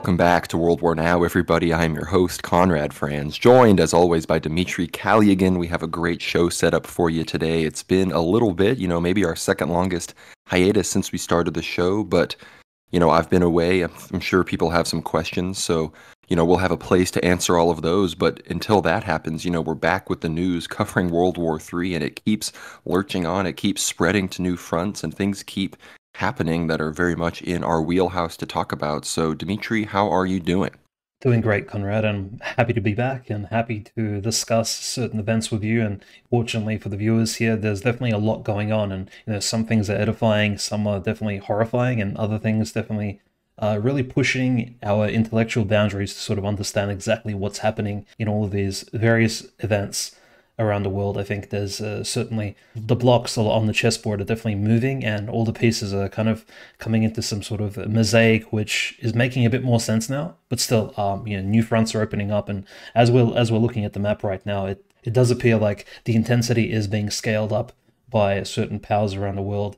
Welcome back to World War Now, everybody. I'm your host, Conrad Franz, joined as always by Dmitry Kalyagan. We have a great show set up for you today. It's been a little bit, maybe our second longest hiatus since we started the show, but, I've been away. I'm sure people have some questions, so, we'll have a place to answer all of those. But until that happens, we're back with the news covering World War III, and it keeps lurching on. It keeps spreading to new fronts, and things keep happening that are very much in our wheelhouse to talk about. So, Dimitri, how are you doing? Doing great, Conrad. I'm happy to be back and happy to discuss certain events with you. And fortunately for the viewers here, there's definitely a lot going on. And some things are edifying, some are definitely horrifying, and other things definitely really pushing our intellectual boundaries to sort of understand exactly what's happening in all of these various events around the world. I think there's certainly the blocks on the chessboard are definitely moving, and all the pieces are kind of coming into some sort of mosaic, which is making a bit more sense now. But still, new fronts are opening up, and as we're looking at the map right now, it does appear like the intensity is being scaled up by certain powers around the world,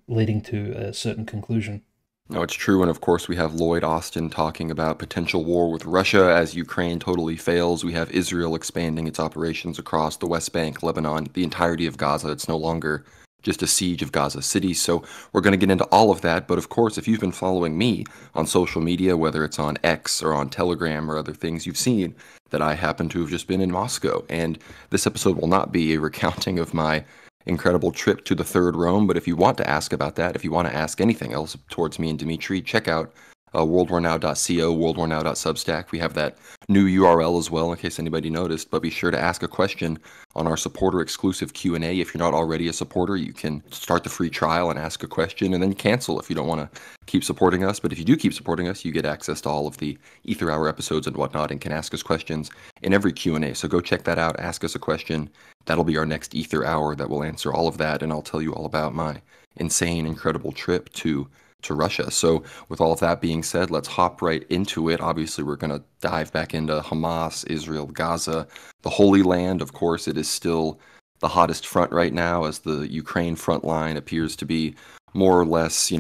leading to a certain conclusion. No, it's true. And of course, we have Lloyd Austin talking about potential war with Russia as Ukraine totally fails. We have Israel expanding its operations across the West Bank, Lebanon, the entirety of Gaza. It's no longer just a siege of Gaza City. So we're going to get into all of that. But of course, if you've been following me on social media, whether it's on X or on Telegram or other things, you've seen that I happen to have just been in Moscow. And this episode will not be a recounting of my incredible trip to the Third Rome. But if you want to ask about that, if you want to ask anything else towards me and Dimitri, check out worldwarnow.co, worldwarnow.substack. We have that new URL as well in case anybody noticed. But be sure to ask a question on our supporter exclusive Q&A. If you're not already a supporter, you can start the free trial and ask a question and then cancel if you don't want to keep supporting us. But if you do keep supporting us, you get access to all of the Ether Hour episodes and whatnot and can ask us questions in every Q&A. So go check that out. Ask us a question. That'll be our next Ether Hour that will answer all of that, and I'll tell you all about my insane, incredible trip to Russia. So with all of that being said, let's hop right into it. Obviously, we're going to dive back into Hamas, Israel, Gaza, the Holy Land. Of course, it is still the hottest front right now as the Ukraine front line appears to be more or less,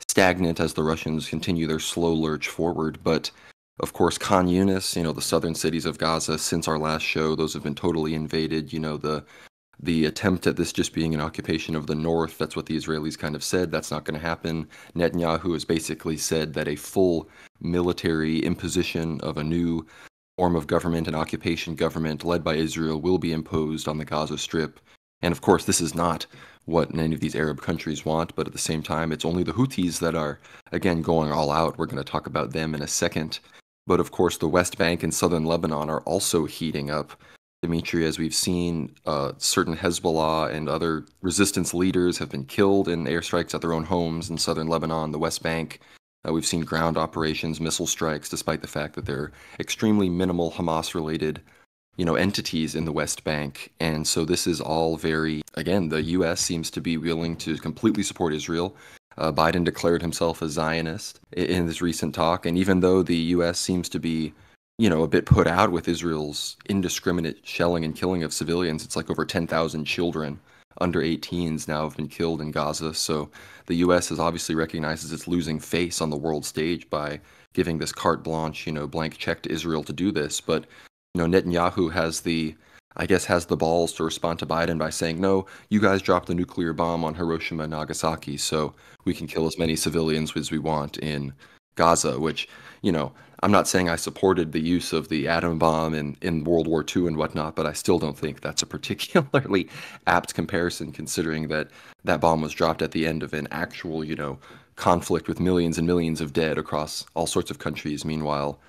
stagnant as the Russians continue their slow lurch forward. But of course, Khan Yunis, the southern cities of Gaza, since our last show, those have been totally invaded. The attempt at this just being an occupation of the north, that's what the Israelis kind of said. That's not going to happen. Netanyahu has basically said that a full military imposition of a new form of government, an occupation government led by Israel, will be imposed on the Gaza Strip. And of course, this is not what any of these Arab countries want, but at the same time, it's only the Houthis that are, again, going all out. We're going to talk about them in a second. But of course, the West Bank and southern Lebanon are also heating up. Dimitri, as we've seen, certain Hezbollah and other resistance leaders have been killed in airstrikes at their own homes in southern Lebanon, the West Bank. We've seen ground operations, missile strikes, despite the fact that they're extremely minimal Hamas-related, entities in the West Bank. And so this is all very, again, the U.S. seems to be willing to completely support Israel. Biden declared himself a Zionist in this recent talk. And even though the U.S. seems to be a bit put out with Israel's indiscriminate shelling and killing of civilians. It's like over 10,000 children under 18s now have been killed in Gaza. So the U.S. has obviously recognizes it's losing face on the world stage by giving this carte blanche, blank check to Israel to do this. But, Netanyahu has the balls to respond to Biden by saying, no, you guys dropped the nuclear bomb on Hiroshima and Nagasaki, so we can kill as many civilians as we want in Gaza, which, I'm not saying I supported the use of the atom bomb in World War II and whatnot, but I still don't think that's a particularly apt comparison, considering that that bomb was dropped at the end of an actual, conflict with millions and millions of dead across all sorts of countries. Meanwhile,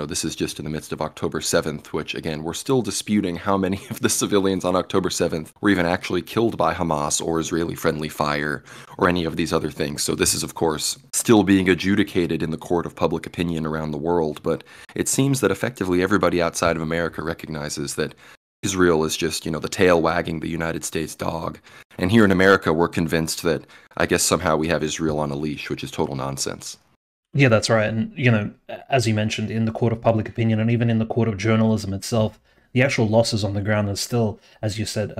this is just in the midst of October 7th, which, again, we're still disputing how many of the civilians on October 7th were even actually killed by Hamas or Israeli-friendly fire or any of these other things. So this is, of course, still being adjudicated in the court of public opinion around the world. But it seems that effectively everybody outside of America recognizes that Israel is just, the tail wagging the United States dog. And here in America, we're convinced that, I guess, somehow we have Israel on a leash, which is total nonsense. Yeah, that's right. And, as you mentioned, in the court of public opinion and even in the court of journalism itself, the actual losses on the ground are still, as you said,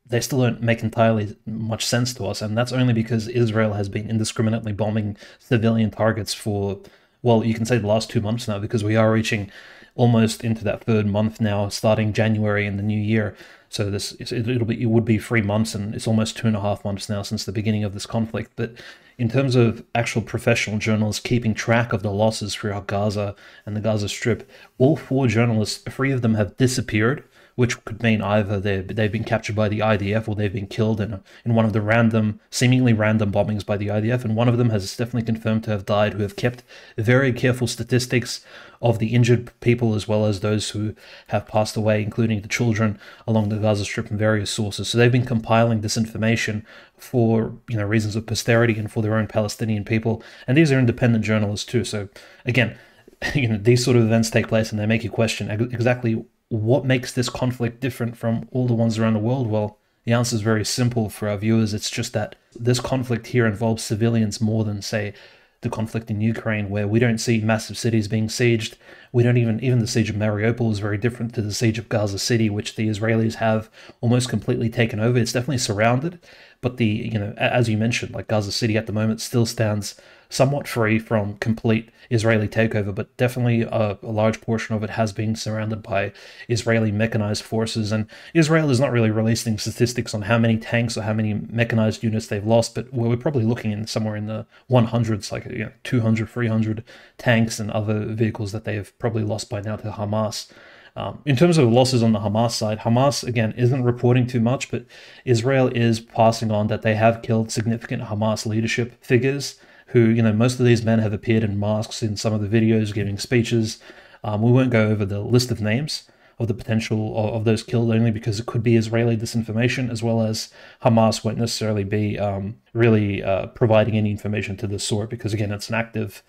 they still don't make entirely much sense to us. And that's only because Israel has been indiscriminately bombing civilian targets for well, you can say the last 2 months now, because we are reaching almost into that third month now, starting January in the new year. So it would be 3 months, and it's almost 2.5 months now since the beginning of this conflict. But in terms of actual professional journalists keeping track of the losses throughout Gaza and the Gaza Strip, all four journalists, three of them have disappeared, which could mean either they've been captured by the IDF or they've been killed in one of the seemingly random bombings by the IDF. And one of them has definitely confirmed to have died, who have kept very careful statistics of the injured people as well as those who have passed away, including the children along the Gaza Strip from various sources. So they've been compiling this information for reasons of posterity and for their own Palestinian people. And these are independent journalists too. So again, these sort of events take place and they make you question exactly what makes this conflict different from all the ones around the world. Well, the answer is very simple for our viewers. It's just that this conflict here involves civilians more than, say, the conflict in Ukraine, where we don't see massive cities being sieged. We don't even the siege of Mariupol is very different to the siege of Gaza City, which the Israelis have almost completely taken over. It's definitely surrounded, but as you mentioned, like Gaza City at the moment still stands somewhat free from complete Israeli takeover, but definitely a large portion of it has been surrounded by Israeli mechanized forces. And Israel is not really releasing statistics on how many tanks or how many mechanized units they've lost, but we're probably looking in somewhere in the 100s, like 200, 300 tanks and other vehicles that they have probably lost by now to Hamas. In terms of losses on the Hamas side, Hamas, again, isn't reporting too much, but Israel is passing on that they have killed significant Hamas leadership figures who, most of these men have appeared in masks in some of the videos, giving speeches. We won't go over the list of names of the potential of those killed, only because it could be Israeli disinformation, as well as Hamas won't necessarily be really providing any information to this sort, because again, it's an active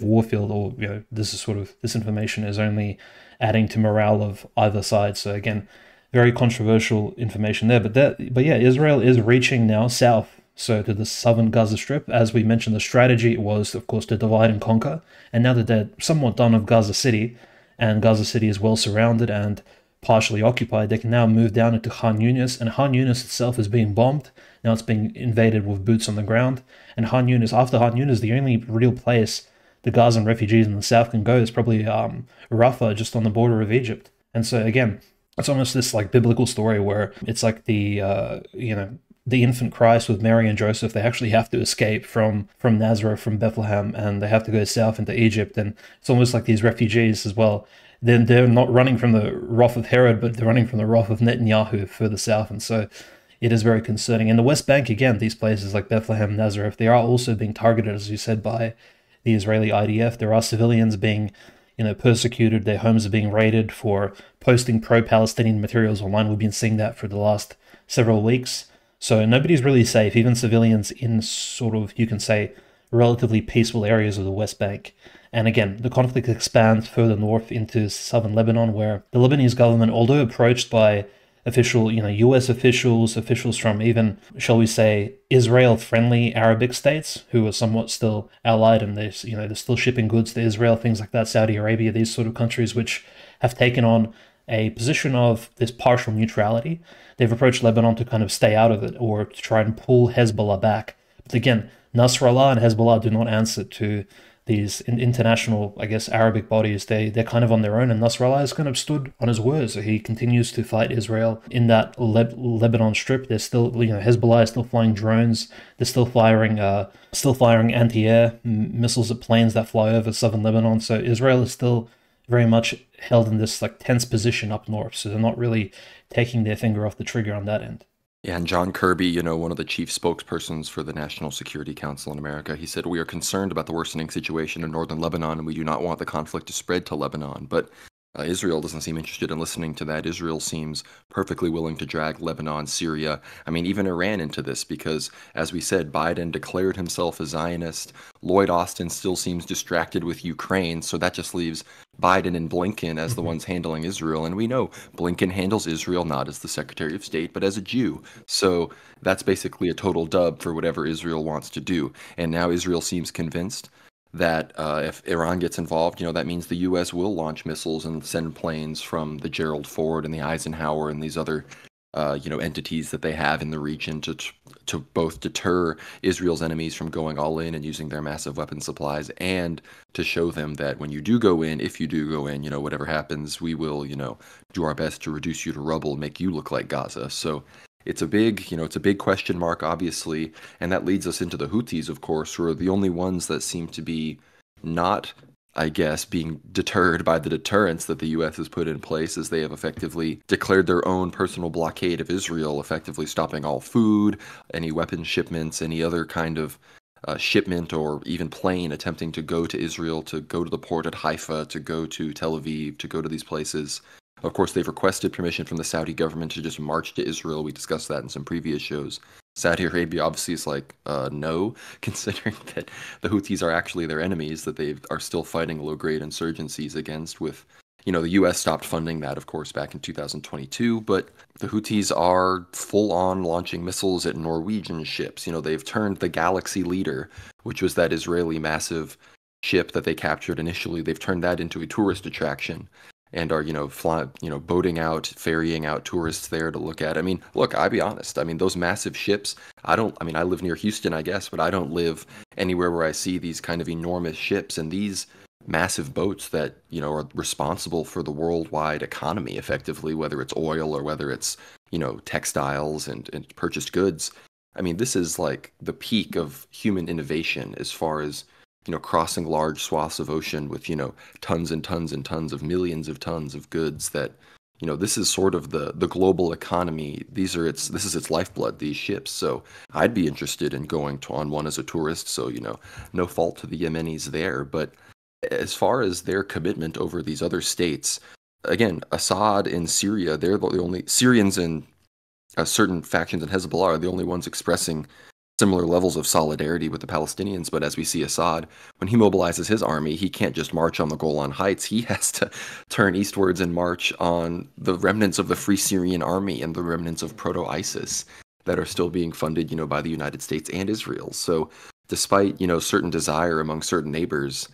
warfield, or this information is only adding to morale of either side. So again, very controversial information there. But yeah, Israel is reaching now south, so to the southern Gaza Strip. As we mentioned, the strategy was, of course, to divide and conquer. And now that they're somewhat done of Gaza City, and Gaza City is well surrounded and partially occupied, they can now move down into Khan Yunis. And Khan Yunis itself is being bombed. Now it's being invaded with boots on the ground. And after Khan Yunis, the only real place the Gazan refugees in the south can go is probably Rafah, just on the border of Egypt. And so again, it's almost this like biblical story where it's like the infant Christ with Mary and Joseph. They actually have to escape from Nazareth, from Bethlehem, and they have to go south into Egypt. And it's almost like these refugees as well. Then they're not running from the wrath of Herod, but they're running from the wrath of Netanyahu further south. And so it is very concerning. In the West Bank, again, these places like Bethlehem, Nazareth, they are also being targeted, as you said, by the Israeli IDF. There are civilians being persecuted. Their homes are being raided for posting pro-Palestinian materials online. We've been seeing that for the last several weeks. So nobody's really safe, even civilians in sort of, you can say, relatively peaceful areas of the West Bank. And again, the conflict expands further north into southern Lebanon, where the Lebanese government, although approached by US officials from even, shall we say, Israel-friendly Arabic states who are somewhat still allied, and they're still shipping goods to Israel, things like that, Saudi Arabia, these sort of countries which have taken on a position of this partial neutrality. They've approached Lebanon to kind of stay out of it, or to try and pull Hezbollah back. But again, Nasrallah and Hezbollah do not answer to these international, I guess, Arabic bodies. They're kind of on their own, and Nasrallah has kind of stood on his word. So he continues to fight Israel in that Lebanon strip. There's still, Hezbollah is still flying drones. They're still firing anti-air missiles at planes that fly over southern Lebanon. So Israel is still very much held in this like tense position up north. So they're not really taking their finger off the trigger on that end. Yeah, and John Kirby, one of the chief spokespersons for the National Security Council in America, he said, "We are concerned about the worsening situation in northern Lebanon, and we do not want the conflict to spread to Lebanon." But Israel doesn't seem interested in listening to that. Israel seems perfectly willing to drag Lebanon, Syria, even Iran into this, because, as we said, Biden declared himself a Zionist. Lloyd Austin still seems distracted with Ukraine, so that just leaves Biden and Blinken as the ones handling Israel. And we know Blinken handles Israel not as the Secretary of State, but as a Jew. So that's basically a total dub for whatever Israel wants to do. And now Israel seems convinced that if Iran gets involved, that means the U.S. will launch missiles and send planes from the Gerald Ford and the Eisenhower and these other entities that they have in the region to both deter Israel's enemies from going all in and using their massive weapon supplies, and to show them that when you do go in, if you do go in, whatever happens, we will, do our best to reduce you to rubble, make you look like Gaza. So it's a big question mark, obviously, and that leads us into the Houthis, of course, who are the only ones that seem to be not, I guess, being deterred by the deterrence that the U.S. has put in place, as they have effectively declared their own personal blockade of Israel, effectively stopping all food, any weapon shipments, any other kind of shipment or even plane attempting to go to Israel, to go to the port at Haifa, to go to Tel Aviv, to go to these places. Of course, they've requested permission from the Saudi government to just march to Israel. We discussed that in some previous shows. Saudi Arabia obviously is like, no, considering that the Houthis are actually their enemies, that they are still fighting low-grade insurgencies against. With, the U.S. stopped funding that, of course, back in 2022, but the Houthis are full-on launching missiles at Norwegian ships. They've turned the Galaxy Leader, which was that Israeli massive ship that they captured initially, they've turned that into a tourist attraction and are, boating out, ferrying out tourists there to look at. I mean, look, I'll be honest. I mean, those massive ships, I live near Houston, I guess, but I don't live anywhere where I see these kind of enormous ships and these massive boats that, are responsible for the worldwide economy, effectively, whether it's oil or whether it's, textiles and purchased goods. I mean, this is like the peak of human innovation as far as crossing large swaths of ocean with, tons and tons and tons of millions of tons of goods that, this is sort of the global economy. This is its lifeblood, these ships. So I'd be interested in going on one as a tourist. So, no fault to the Yemenis there. But as far as their commitment over these other states, again, Assad in Syria, they're the only Syrians and certain factions in Hezbollah are the only ones expressing similar levels of solidarity with the Palestinians. But as we see Assad, when he mobilizes his army, he can't just march on the Golan Heights. He has to turn eastwards and march on the remnants of the Free Syrian Army and the remnants of proto-ISIS that are still being funded, by the United States and Israel. So despite, certain desire among certain neighbors,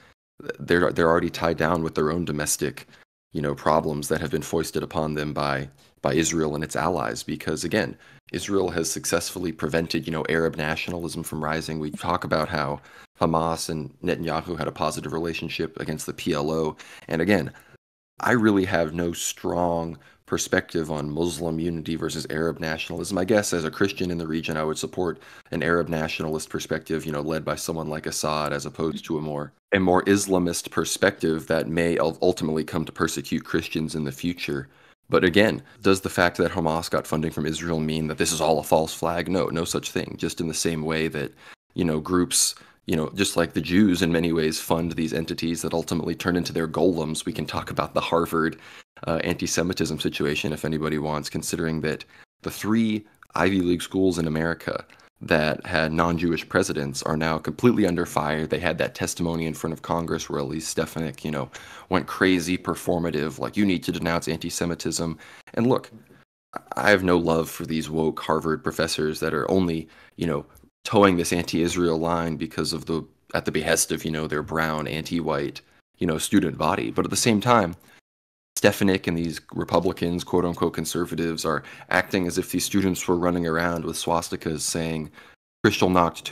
they're already tied down with their own domestic, problems that have been foisted upon them by Israel and its allies. Because again, Israel has successfully prevented, Arab nationalism from rising. We talk about how Hamas and Netanyahu had a positive relationship against the PLO. And again, I really have no strong perspective on Muslim unity versus Arab nationalism. I guess as a Christian in the region, I would support an Arab nationalist perspective, led by someone like Assad, as opposed to a more Islamist perspective that may ultimately come to persecute Christians in the future. But again, does the fact that Hamas got funding from Israel mean that this is all a false flag? No, no such thing. Just in the same way that, groups, just like the Jews in many ways fund these entities that ultimately turn into their golems. We can talk about the Harvard anti-Semitism situation if anybody wants, considering that the 3 Ivy League schools in America that had non-Jewish presidents are now completely under fire. They had that testimony in front of Congress where Elise Stefanik, went crazy, performative, like, you need to denounce anti-Semitism. And look, I have no love for these woke Harvard professors that are only, towing this anti-Israel line because of at the behest of, their brown, anti-white, student body. But at the same time, Stefanik and these Republicans, quote unquote conservatives, are acting as if these students were running around with swastikas saying, Kristallnacht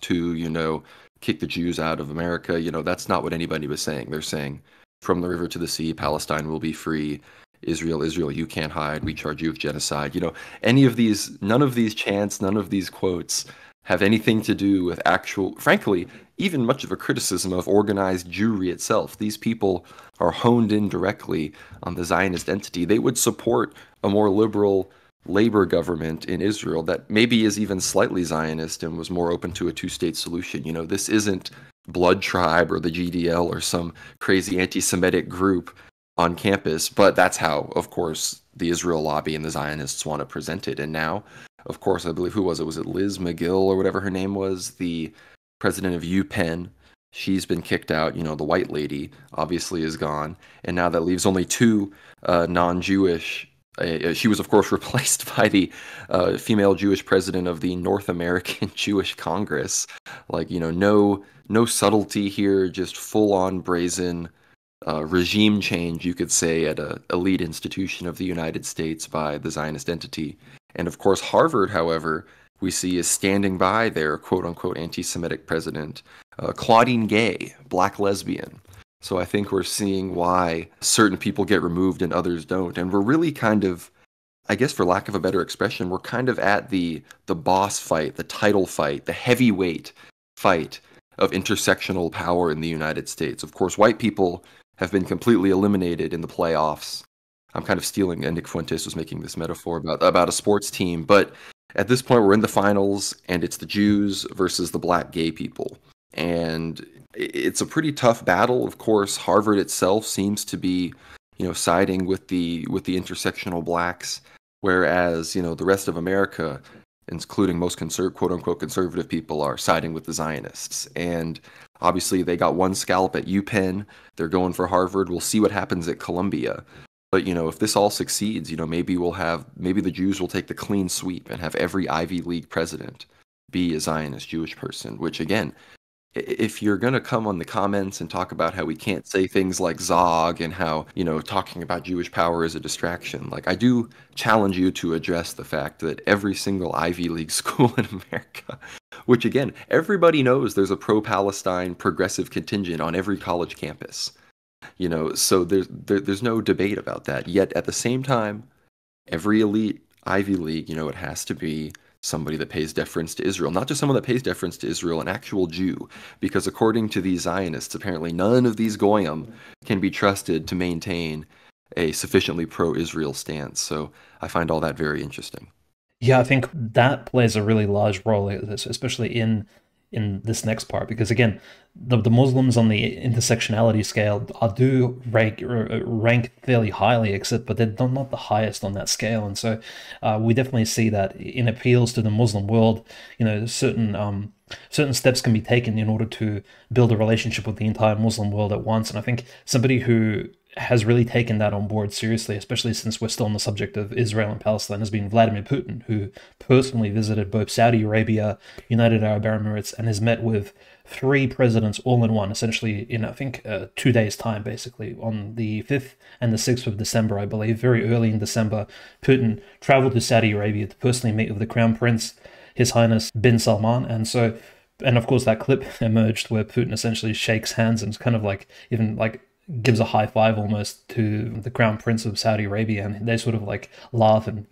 2, kick the Jews out of America. That's not what anybody was saying. They're saying, from the river to the sea, Palestine will be free. Israel, you can't hide. We charge you with genocide. None of these chants, none of these quotes have anything to do with actual, frankly, even much of a criticism of organized Jewry itself. These people are honed in directly on the Zionist entity. They would support a more liberal labor government in Israel that maybe is even slightly Zionist and was more open to a two-state solution. This isn't Blood Tribe or the GDL or some crazy anti-Semitic group on campus, but that's how, of course, the Israel lobby and the Zionists want to present it. And now, of course, I believe, who was it? Was it Liz McGill or whatever her name was? The president of UPenn. She's been kicked out. The white lady obviously is gone. And now that leaves only 2 non-Jewish. She was, of course, replaced by the female Jewish president of the North American Jewish Congress. Like, no subtlety here, just full-on brazen regime change, you could say, at a elite institution of the United States by the Zionist entity. And of course, Harvard, however, we see is standing by their quote unquote anti Semitic president, Claudine Gay, black lesbian. So I think we're seeing why certain people get removed and others don't. And we're really kind of, I guess for lack of a better expression, we're kind of at the boss fight, the title fight, the heavyweight fight of intersectional power in the United States. Of course, white people have been completely eliminated in the playoffs. I'm kind of stealing, and Nick Fuentes was making this metaphor about a sports team, but at this point we're in the finals, and it's the Jews versus the black gay people. And it's a pretty tough battle. Of course, Harvard itself seems to be, siding with the intersectional blacks, whereas, the rest of America, including most quote unquote conservative people, are siding with the Zionists. And obviously they got one scalp at UPenn. They're going for Harvard. We'll see what happens at Columbia. But, if this all succeeds, maybe maybe the Jews will take the clean sweep and have every Ivy League president be a Zionist Jewish person, which again, if you're going to come on the comments and talk about how we can't say things like Zog and how, talking about Jewish power is a distraction, like I do challenge you to address the fact that every single Ivy League school in America, which again, everybody knows there's a pro-Palestine progressive contingent on every college campus, so there's no debate about that. Yet at the same time, every elite Ivy League, it has to be somebody that pays deference to Israel, not just someone that pays deference to Israel, an actual Jew, because according to these Zionists, apparently none of these goyim can be trusted to maintain a sufficiently pro-Israel stance. So I find all that very interesting. Yeah, I think that plays a really large role, especially in this next part, because again, the Muslims on the intersectionality scale do rank fairly highly, but they're not the highest on that scale, and so we definitely see that in appeals to the Muslim world, certain steps can be taken in order to build a relationship with the entire Muslim world at once, and I think somebody who has really taken that on board seriously, especially since we're still on the subject of Israel and Palestine, has been Vladimir Putin, who personally visited both Saudi Arabia, United Arab Emirates, and has met with 3 presidents all in one, essentially in, I think, 2 days' time, basically. On the 5th and the 6th of December, I believe, very early in December, Putin traveled to Saudi Arabia to personally meet with the Crown Prince, His Highness bin Salman, and of course that clip emerged where Putin essentially shakes hands and kind of even gives a high five almost to the Crown Prince of Saudi Arabia, and they sort of laugh and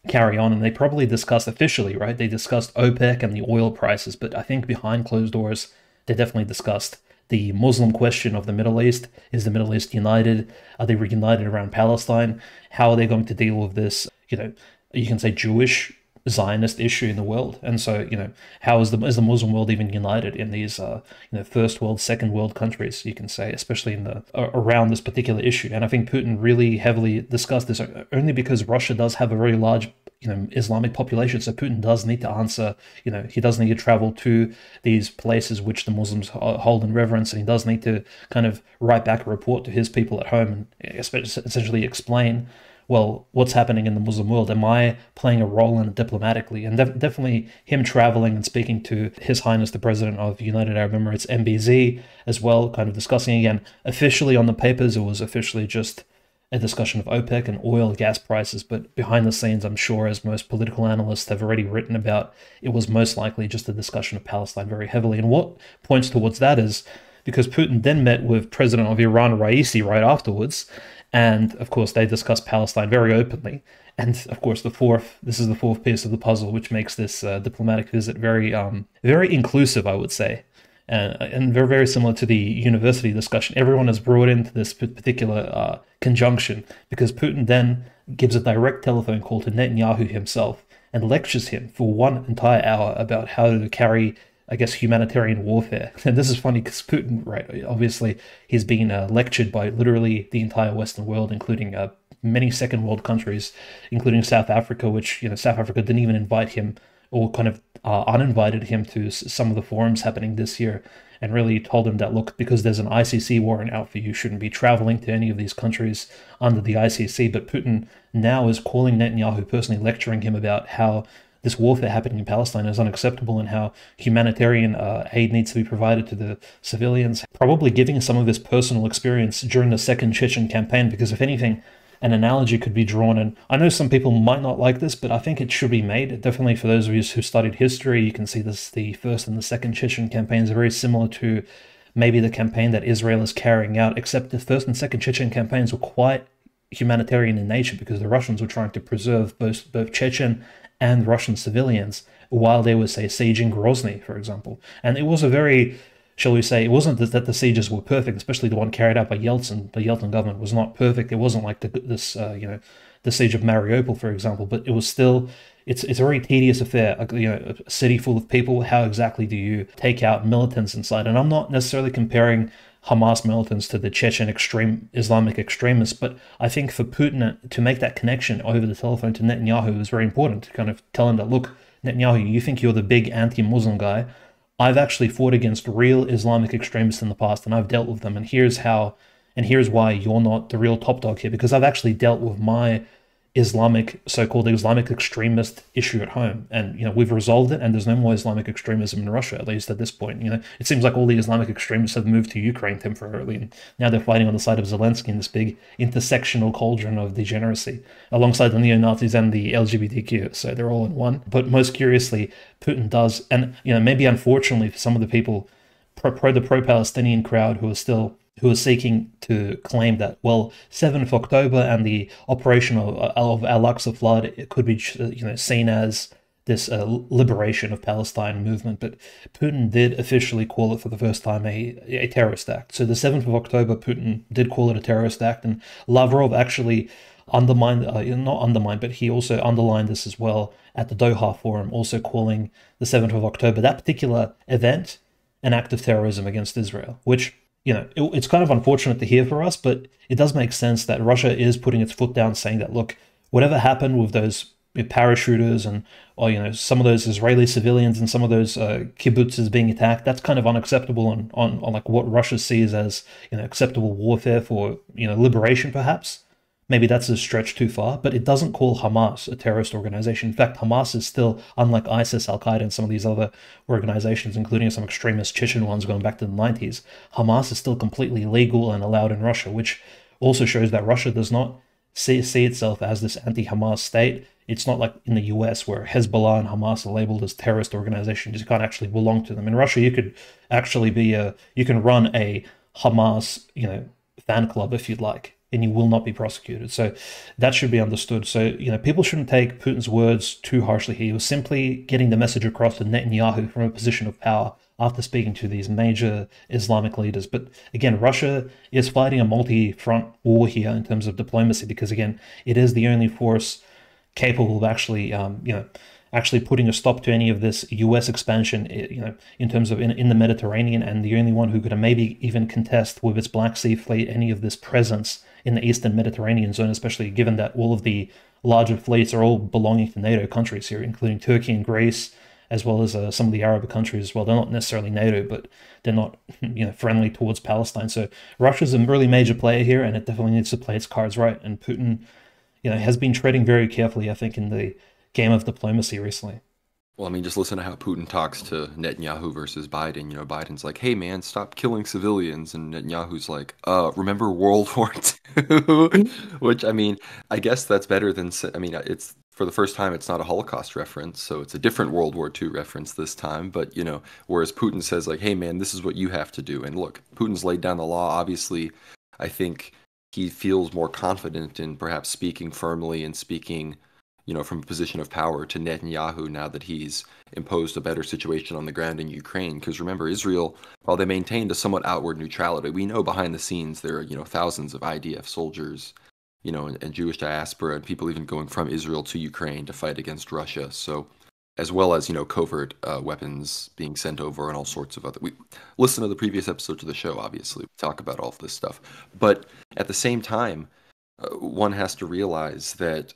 carry on, and they probably discussed officially, right? They discussed OPEC and the oil prices, but I think behind closed doors they definitely discussed the Muslim question of the Middle East. Is the Middle East united? Are they reunited around Palestine? How are they going to deal with this, you can say Jewish Zionist issue in the world? And so, how is the Muslim world even united in these, first world, second world countries, you can say, especially in around this particular issue? And I think Putin really heavily discussed this only because Russia does have a very large, Islamic population. So Putin does need to answer, he does need to travel to these places which the Muslims hold in reverence, and he does need to kind of write back a report to his people at home and essentially explain, well, what's happening in the Muslim world? Am I playing a role in it diplomatically? And definitely him traveling and speaking to His Highness the President of United Arab Emirates, MBZ, as well, kind of discussing again, officially on the papers, it was officially just a discussion of OPEC and oil, gas prices, but behind the scenes, I'm sure, as most political analysts have already written about, it was most likely just a discussion of Palestine very heavily. And what points towards that is because Putin then met with President of Iran, Raisi, right afterwards, and of course, they discussed Palestine very openly. And of course, this is the fourth piece of the puzzle, which makes this diplomatic visit very, very inclusive, I would say, and very, very similar to the university discussion. Everyone is brought into this particular conjunction because Putin then gives a direct telephone call to Netanyahu himself and lectures him for 1 entire hour about how to carry, I guess, humanitarian warfare. And this is funny because Putin, right, obviously he's been lectured by literally the entire Western world, including many second world countries, including South Africa, which, South Africa didn't even invite him, or kind of uninvited him to some of the forums happening this year, and really told him that, look, because there's an ICC warrant out for you, you shouldn't be traveling to any of these countries under the ICC. But Putin now is calling Netanyahu, personally lecturing him about how this warfare happening in Palestine is unacceptable, and how humanitarian aid needs to be provided to the civilians. Probably giving some of his personal experience during the second Chechen campaign, because if anything, an analogy could be drawn. And I know some people might not like this, but I think it should be made. Definitely for those of you who studied history, you can see this: the first and the second Chechen campaigns are very similar to maybe the campaign that Israel is carrying out, except the first and second Chechen campaigns were quite humanitarian in nature, because the Russians were trying to preserve both Chechen and Russian civilians while they were, say, sieging Grozny, for example. And it was a very, shall we say, it wasn't that the sieges were perfect, especially the one carried out by Yeltsin. The Yeltsin government was not perfect. It wasn't like the siege of Mariupol, for example, but it was still, it's a very tedious affair. A city full of people. How exactly do you take out militants inside? And I'm not necessarily comparing Hamas militants to the Chechen extreme Islamic extremists, but I think for Putin to make that connection over the telephone to Netanyahu is very important, to kind of tell him that, look, Netanyahu, you think you're the big anti-Muslim guy. I've actually fought against real Islamic extremists in the past, and I've dealt with them, and here's how, and here's why you're not the real top dog here, because I've actually dealt with my so-called Islamic extremist issue at home, and we've resolved it, and there's no more Islamic extremism in Russia, at least at this point. It seems like all the Islamic extremists have moved to Ukraine temporarily, and now they're fighting on the side of Zelensky in this big intersectional cauldron of degeneracy, alongside the neo-Nazis and the LGBTQ. So they're all in one. But most curiously, Putin does, and maybe unfortunately for some of the people, the pro-Palestinian crowd who are seeking to claim that, well, 7th of October and the operation of Al-Aqsa flood, it could be seen as this liberation of Palestine movement. But Putin did officially call it for the first time a terrorist act. So the 7th of October, Putin did call it a terrorist act, and Lavrov actually not undermined, but he also underlined this as well at the Doha Forum, also calling the 7th of October, that particular event, an act of terrorism against Israel, which it's kind of unfortunate to hear for us, but it does make sense that Russia is putting its foot down, saying that, look, whatever happened with those parachuters and, or some of those Israeli civilians and some of those kibbutzes being attacked, that's kind of unacceptable on like what Russia sees as acceptable warfare for liberation, perhaps. Maybe that's a stretch too far, but it doesn't call Hamas a terrorist organization. In fact, Hamas is still, unlike ISIS, Al-Qaeda, and some of these other organizations, including some extremist Chechen ones going back to the 90s, Hamas is still completely legal and allowed in Russia, which also shows that Russia does not see itself as this anti-Hamas state. It's not like in the US where Hezbollah and Hamas are labeled as terrorist organizations. You can't actually belong to them. In Russia, you could actually you can run a Hamas, fan club if you'd like, and you will not be prosecuted. So that should be understood. So, people shouldn't take Putin's words too harshly here. He was simply getting the message across to Netanyahu from a position of power after speaking to these major Islamic leaders. But again, Russia is fighting a multi-front war here in terms of diplomacy, because again, it is the only force capable of actually, actually putting a stop to any of this U.S. expansion, in terms of in the Mediterranean, and the only one who could maybe even contest with its Black Sea fleet any of this presence in the Eastern Mediterranean zone, especially given that all of the larger fleets are all belonging to NATO countries here, including Turkey and Greece, as well as some of the Arab countries as well. They're not necessarily NATO, but they're not friendly towards Palestine. So Russia's a really major player here, and it definitely needs to play its cards right. And Putin, has been treading very carefully, I think, in the game of diplomacy recently. Well, I mean, just listen to how Putin talks to Netanyahu versus Biden. Biden's like, "Hey, man, stop killing civilians," and Netanyahu's like, remember World War II?" Which, I mean, I guess that's better than. I mean, it's for the first time, it's not a Holocaust reference, so it's a different World War II reference this time. But whereas Putin says like, "Hey, man, this is what you have to do," and look, Putin's laid down the law. Obviously, I think he feels more confident in perhaps speaking firmly and speaking, from a position of power to Netanyahu now that he's imposed a better situation on the ground in Ukraine. Because remember, Israel, while they maintained a somewhat outward neutrality, we know behind the scenes there are, thousands of IDF soldiers, and Jewish diaspora and people even going from Israel to Ukraine to fight against Russia. So, as well as, covert weapons being sent over and all sorts of other. We listen to the previous episodes of the show, obviously. We talk about all of this stuff. But at the same time, one has to realize that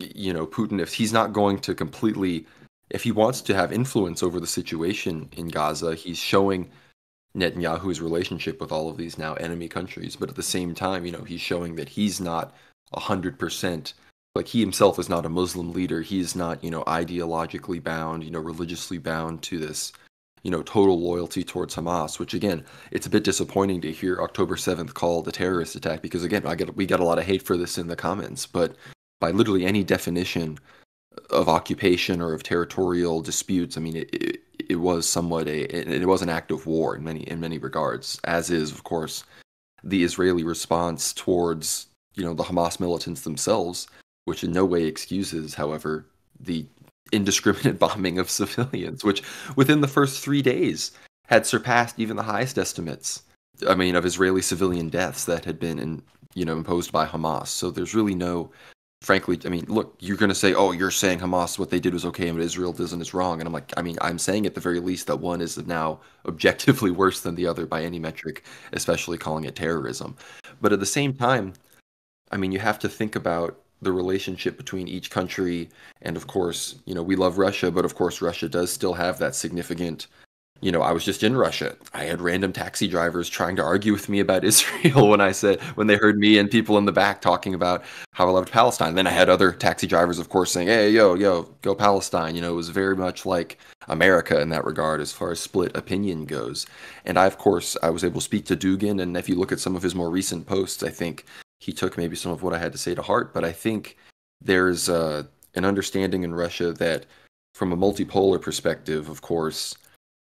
Putin, if he's not going to completely, if he wants to have influence over the situation in Gaza, he's showing Netanyahu's relationship with all of these now enemy countries. But at the same time, he's showing that he's not 100% Like he himself is not a Muslim leader. He is not, ideologically bound, religiously bound to this, total loyalty towards Hamas, which again, it's a bit disappointing to hear October 7th called a terrorist attack because again, we got a lot of hate for this in the comments, but by literally any definition of occupation or of territorial disputes, I mean, it was somewhat it was an act of war in many regards, as is, of course, the Israeli response towards, the Hamas militants themselves, which in no way excuses, however, the indiscriminate bombing of civilians, which within the first 3 days had surpassed even the highest estimates, I mean, of Israeli civilian deaths that had been imposed by Hamas. So there's really no, frankly, I mean, look, you're going to say, oh, you're saying Hamas, what they did was okay, and what Israel doesn't is wrong. And I'm like, I mean, I'm saying at the very least that one is now objectively worse than the other by any metric, especially calling it terrorism. But at the same time, I mean, you have to think about the relationship between each country. And of course, we love Russia, but of course, Russia does still have that significant, I was just in Russia. I had random taxi drivers trying to argue with me about Israel when they heard me and people in the back talking about how I loved Palestine. Then I had other taxi drivers, of course, saying, hey, yo, go Palestine. It was very much like America in that regard as far as split opinion goes. And of course, I was able to speak to Dugin. And if you look at some of his more recent posts, I think he took maybe some of what I had to say to heart. But I think there's an understanding in Russia that from a multipolar perspective, of course,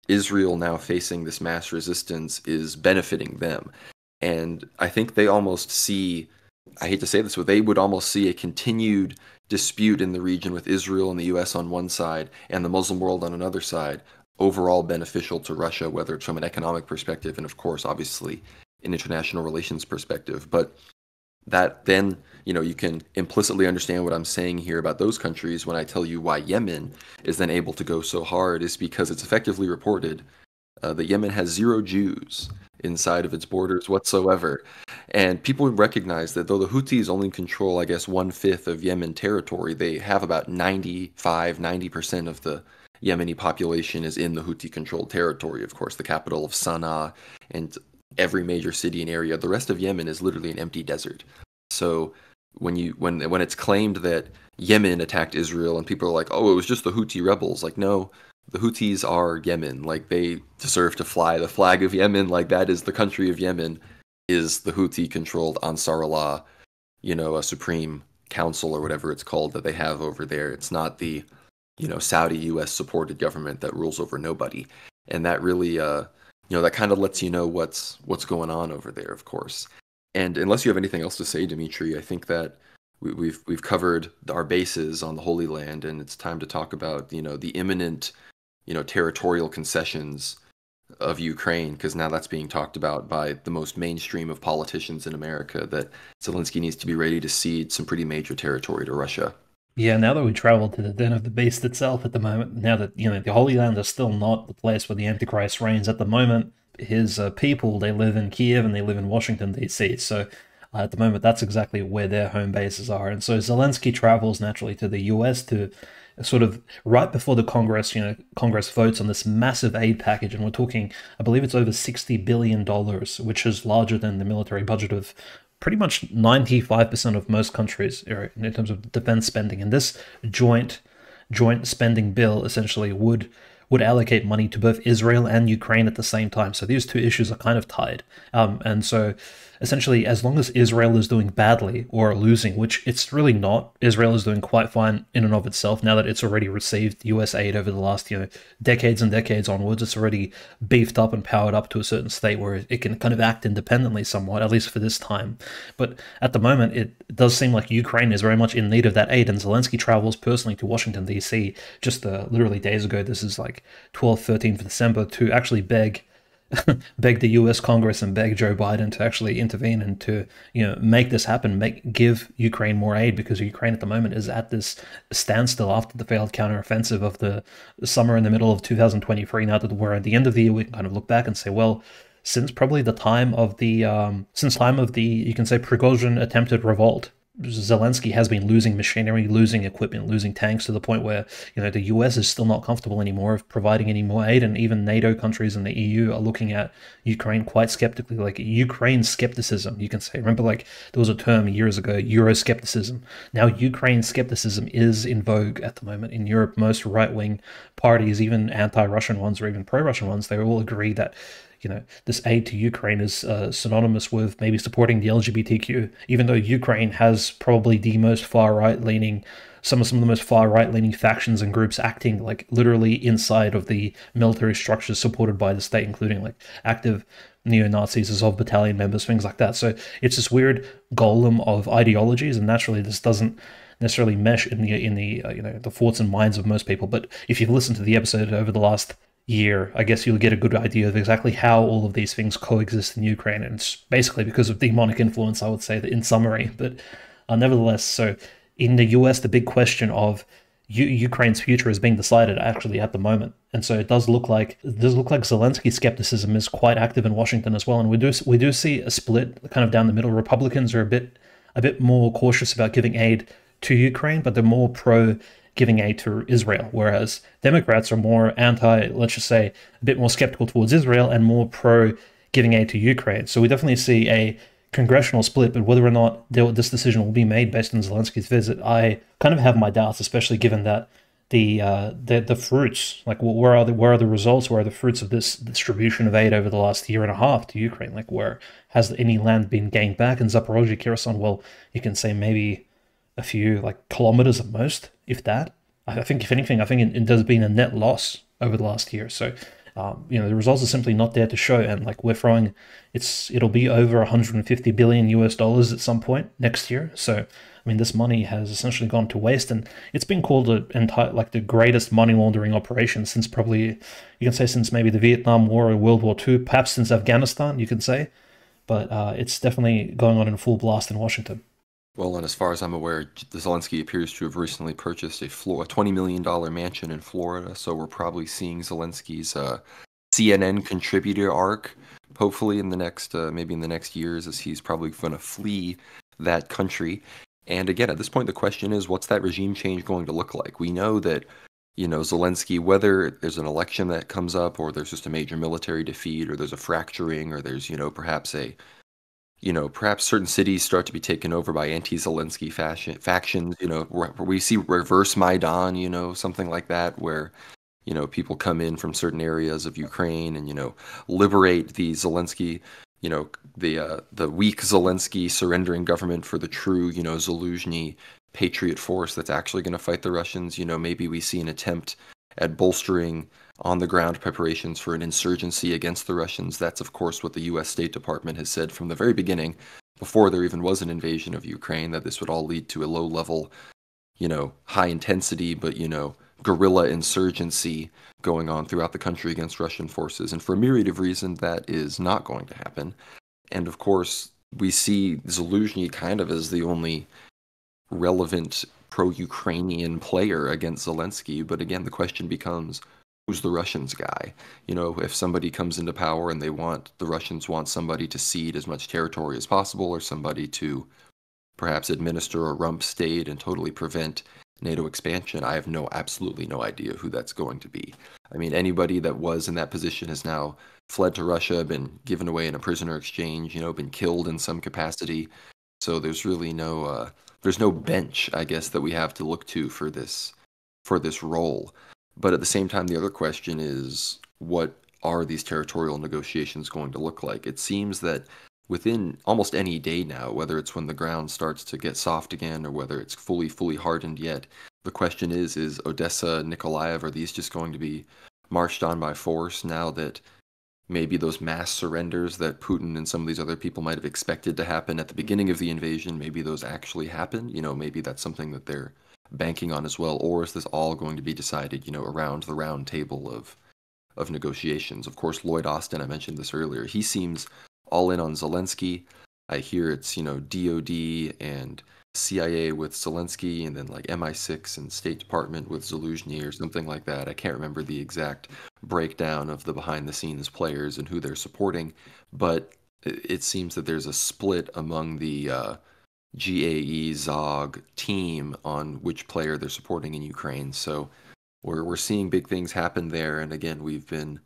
Israel now facing this mass resistance is benefiting them. And I think they almost see, I hate to say this, but they would almost see a continued dispute in the region with Israel and the US on one side and the Muslim world on another side, overall beneficial to Russia, whether it's from an economic perspective and, of course, obviously, an international relations perspective. But that then, you can implicitly understand what I'm saying here about those countries when I tell you why Yemen is then able to go so hard is because it's effectively reported that Yemen has 0 Jews inside of its borders whatsoever. And people recognize that though the Houthis only control, I guess, 1/5 of Yemen territory, they have about 90% of the Yemeni population is in the Houthi-controlled territory. Of course, the capital of Sana'a and every major city and area. The rest of Yemen is literally an empty desert. So when it's claimed that Yemen attacked Israel and people are like, oh, it was just the Houthi rebels, like, no, the Houthis are Yemen. Like, they deserve to fly the flag of Yemen. Like, that is the country of Yemen, is the Houthi-controlled Ansarullah, a supreme council or whatever it's called that they have over there. It's not the, Saudi US supported government that rules over nobody. And that really, that kind of lets you know what's going on over there, of course. And unless you have anything else to say, Dimitri, I think that we've covered our bases on the Holy Land, and it's time to talk about the imminent territorial concessions of Ukraine, because now that's being talked about by the most mainstream of politicians in America, that Zelensky needs to be ready to cede some pretty major territory to Russia. Yeah, now that we travel to the den of the beast itself at the moment, now that, the Holy Land is still not the place where the Antichrist reigns at the moment, his people, they live in Kiev and they live in Washington, D.C., so at the moment that's exactly where their home bases are. And so Zelensky travels naturally to the US to sort of right before the Congress, Congress votes on this massive aid package, and we're talking, I believe it's over $60 billion, which is larger than the military budget of pretty much 95% of most countries in terms of defense spending. And this joint spending bill essentially would allocate money to both Israel and Ukraine at the same time. So these two issues are kind of tied. And so essentially, as long as Israel is doing badly or losing, which it's really not, Israel is doing quite fine in and of itself now that it's already received US aid over the last, decades and decades onwards. It's already beefed up and powered up to a certain state where it can kind of act independently somewhat, at least for this time. But at the moment, it does seem like Ukraine is very much in need of that aid, and Zelensky travels personally to Washington, D.C. just literally days ago. This is like 12th, 13th of December, to actually beg the U.S. Congress and beg Joe Biden to actually intervene and to make this happen, give Ukraine more aid, because Ukraine at the moment is at this standstill after the failed counteroffensive of the summer in the middle of 2023. Now that we're at the end of the year, we can kind of look back and say, well, since probably the time of the you can say Prigozhin attempted revolt, Zelensky has been losing machinery, losing equipment, losing tanks to the point where the US is still not comfortable anymore of providing any more aid, and even NATO countries and the EU are looking at Ukraine quite skeptically, like Ukraine skepticism, you can say. Remember, like there was a term years ago, Euroscepticism. Now Ukraine skepticism is in vogue at the moment in Europe. Most right-wing parties, even anti-Russian ones or even pro-Russian ones, they all agree that this aid to Ukraine is synonymous with maybe supporting the LGBTQ, even though Ukraine has probably the most far right leaning, some of the most far right leaning factions and groups acting like literally inside of the military structures supported by the state, including like active neo-Nazis, Azov battalion members, things like that. So it's this weird golem of ideologies, and naturally this doesn't necessarily mesh in the thoughts and minds of most people. But if you've listened to the episode over the last year, I guess you'll get a good idea of exactly how all of these things coexist in Ukraine. And it's basically because of demonic influence, I would say, that in summary. But nevertheless, so in the US, the big question of Ukraine's future is being decided actually at the moment. And so it does look like Zelensky skepticism is quite active in Washington as well. And we do see a split kind of down the middle. Republicans are a bit more cautious about giving aid to Ukraine, but they're more pro giving aid to Israel, whereas Democrats are more anti, let's just say, a bit more skeptical towards Israel and more pro giving aid to Ukraine. So we definitely see a congressional split, but whether or not this decision will be made based on Zelensky's visit, I kind of have my doubts, especially given that the fruits, like where are the results, where are the fruits of this distribution of aid over the last year and a half to Ukraine? Like, where has any land been gained back in Zaporozhye, Kherson? Well, you can say maybe a few like kilometers at most, if that. I think, if anything, I think there's been a net loss over the last year. So, the results are simply not there to show, and like it'll be over 150 billion US dollars at some point next year. So, I mean, this money has essentially gone to waste, and it's been called the greatest money laundering operation since probably you can say since maybe the Vietnam War or World War II, perhaps since Afghanistan, you can say. But it's definitely going on in full blast in Washington. Well, and as far as I'm aware, Zelensky appears to have recently purchased a $20 million mansion in Florida, so we're probably seeing Zelensky's CNN contributor arc, hopefully in the next, maybe in the next years, as he's probably going to flee that country. And again, at this point, the question is, what's that regime change going to look like? We know that, Zelensky, whether there's an election that comes up, or there's just a major military defeat, or there's a fracturing, or there's, perhaps certain cities start to be taken over by anti-Zelensky factions, where we see reverse Maidan, something like that, where, people come in from certain areas of Ukraine and, liberate the Zelensky, the weak Zelensky surrendering government for the true, Zaluzhny patriot force that's actually going to fight the Russians. Maybe we see an attempt at bolstering on the ground preparations for an insurgency against the Russians. That's, of course, what the U.S. State Department has said from the very beginning, before there even was an invasion of Ukraine, that this would all lead to a low-level, high intensity, but, guerrilla insurgency going on throughout the country against Russian forces. And for a myriad of reasons, that is not going to happen. And, of course, we see Zaluzhny kind of as the only relevant pro-Ukrainian player against Zelensky. But again, the question becomes, who's the Russians guy? If somebody comes into power and the Russians want somebody to cede as much territory as possible, or somebody to perhaps administer a rump state and totally prevent NATO expansion, I have absolutely no idea who that's going to be. I mean, anybody that was in that position has now fled to Russia, been given away in a prisoner exchange, been killed in some capacity. So there's really there's no bench, I guess, that we have to look to for this role. But at the same time, the other question is, what are these territorial negotiations going to look like? It seems that within almost any day now, whether it's when the ground starts to get soft again or whether it's fully hardened yet, the question is Odessa, Nikolaev, are these just going to be marched on by force now that maybe those mass surrenders that Putin and some of these other people might have expected to happen at the beginning of the invasion, maybe those actually happen? Maybe that's something that they're banking on as well, or is this all going to be decided, around the round table of negotiations? Of course, Lloyd Austin, I mentioned this earlier, he seems all in on Zelensky. I hear it's, DOD and CIA with Zelensky, and then like MI6 and State Department with Zaluzhny or something like that. I can't remember the exact breakdown of the behind-the-scenes players and who they're supporting, but it seems that there's a split among the GAE Zog team on which player they're supporting in Ukraine. So we're seeing big things happen there. And again, we've been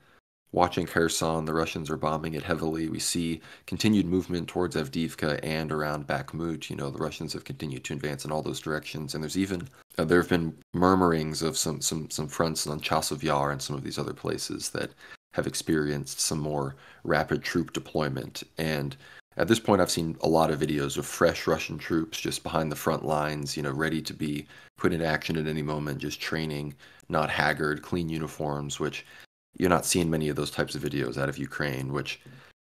watching Kherson. The Russians are bombing it heavily. We see continued movement towards Avdiivka and around Bakhmut. You know, the Russians have continued to advance in all those directions. And there's even there have been murmurings of some fronts on Chasov Yar and some of these other places that have experienced some more rapid troop deployment. And at this point, I've seen a lot of videos of fresh Russian troops just behind the front lines, you know, ready to be put in action at any moment, just training, not haggard, clean uniforms, which you're not seeing many of those types of videos out of Ukraine, which,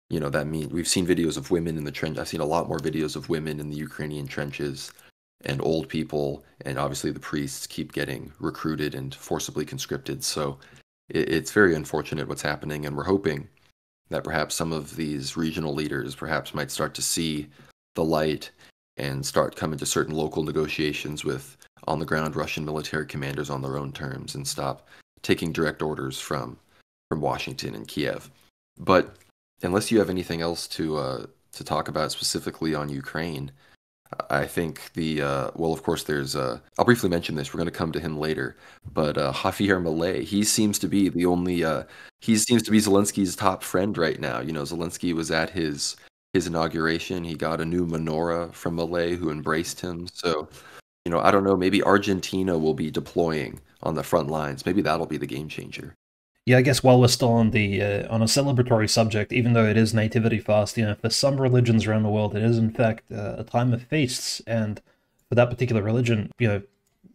you know, that means we've seen videos of women in the trench. I've seen a lot more videos of women in the Ukrainian trenches and old people, and obviously the priests keep getting recruited and forcibly conscripted. So it's very unfortunate what's happening, and we're hoping that perhaps some of these regional leaders perhaps might start to see the light and start coming to certain local negotiations with on-the-ground Russian military commanders on their own terms and stop taking direct orders from Washington and Kiev. But unless you have anything else to talk about specifically on Ukraine, I think well, of course, there's I'll briefly mention this. We're going to come to him later, but Javier Milei, he seems to be the only he seems to be Zelensky's top friend right now. You know, Zelensky was at his inauguration. He got a new menorah from Milei, who embraced him. So, you know, I don't know. Maybe Argentina will be deploying on the front lines. Maybe that'll be the game changer. Yeah, I guess while we're still on the on a celebratory subject, even though it is Nativity Fast, you know, for some religions around the world, it is in fact a time of feasts, and for that particular religion, you know,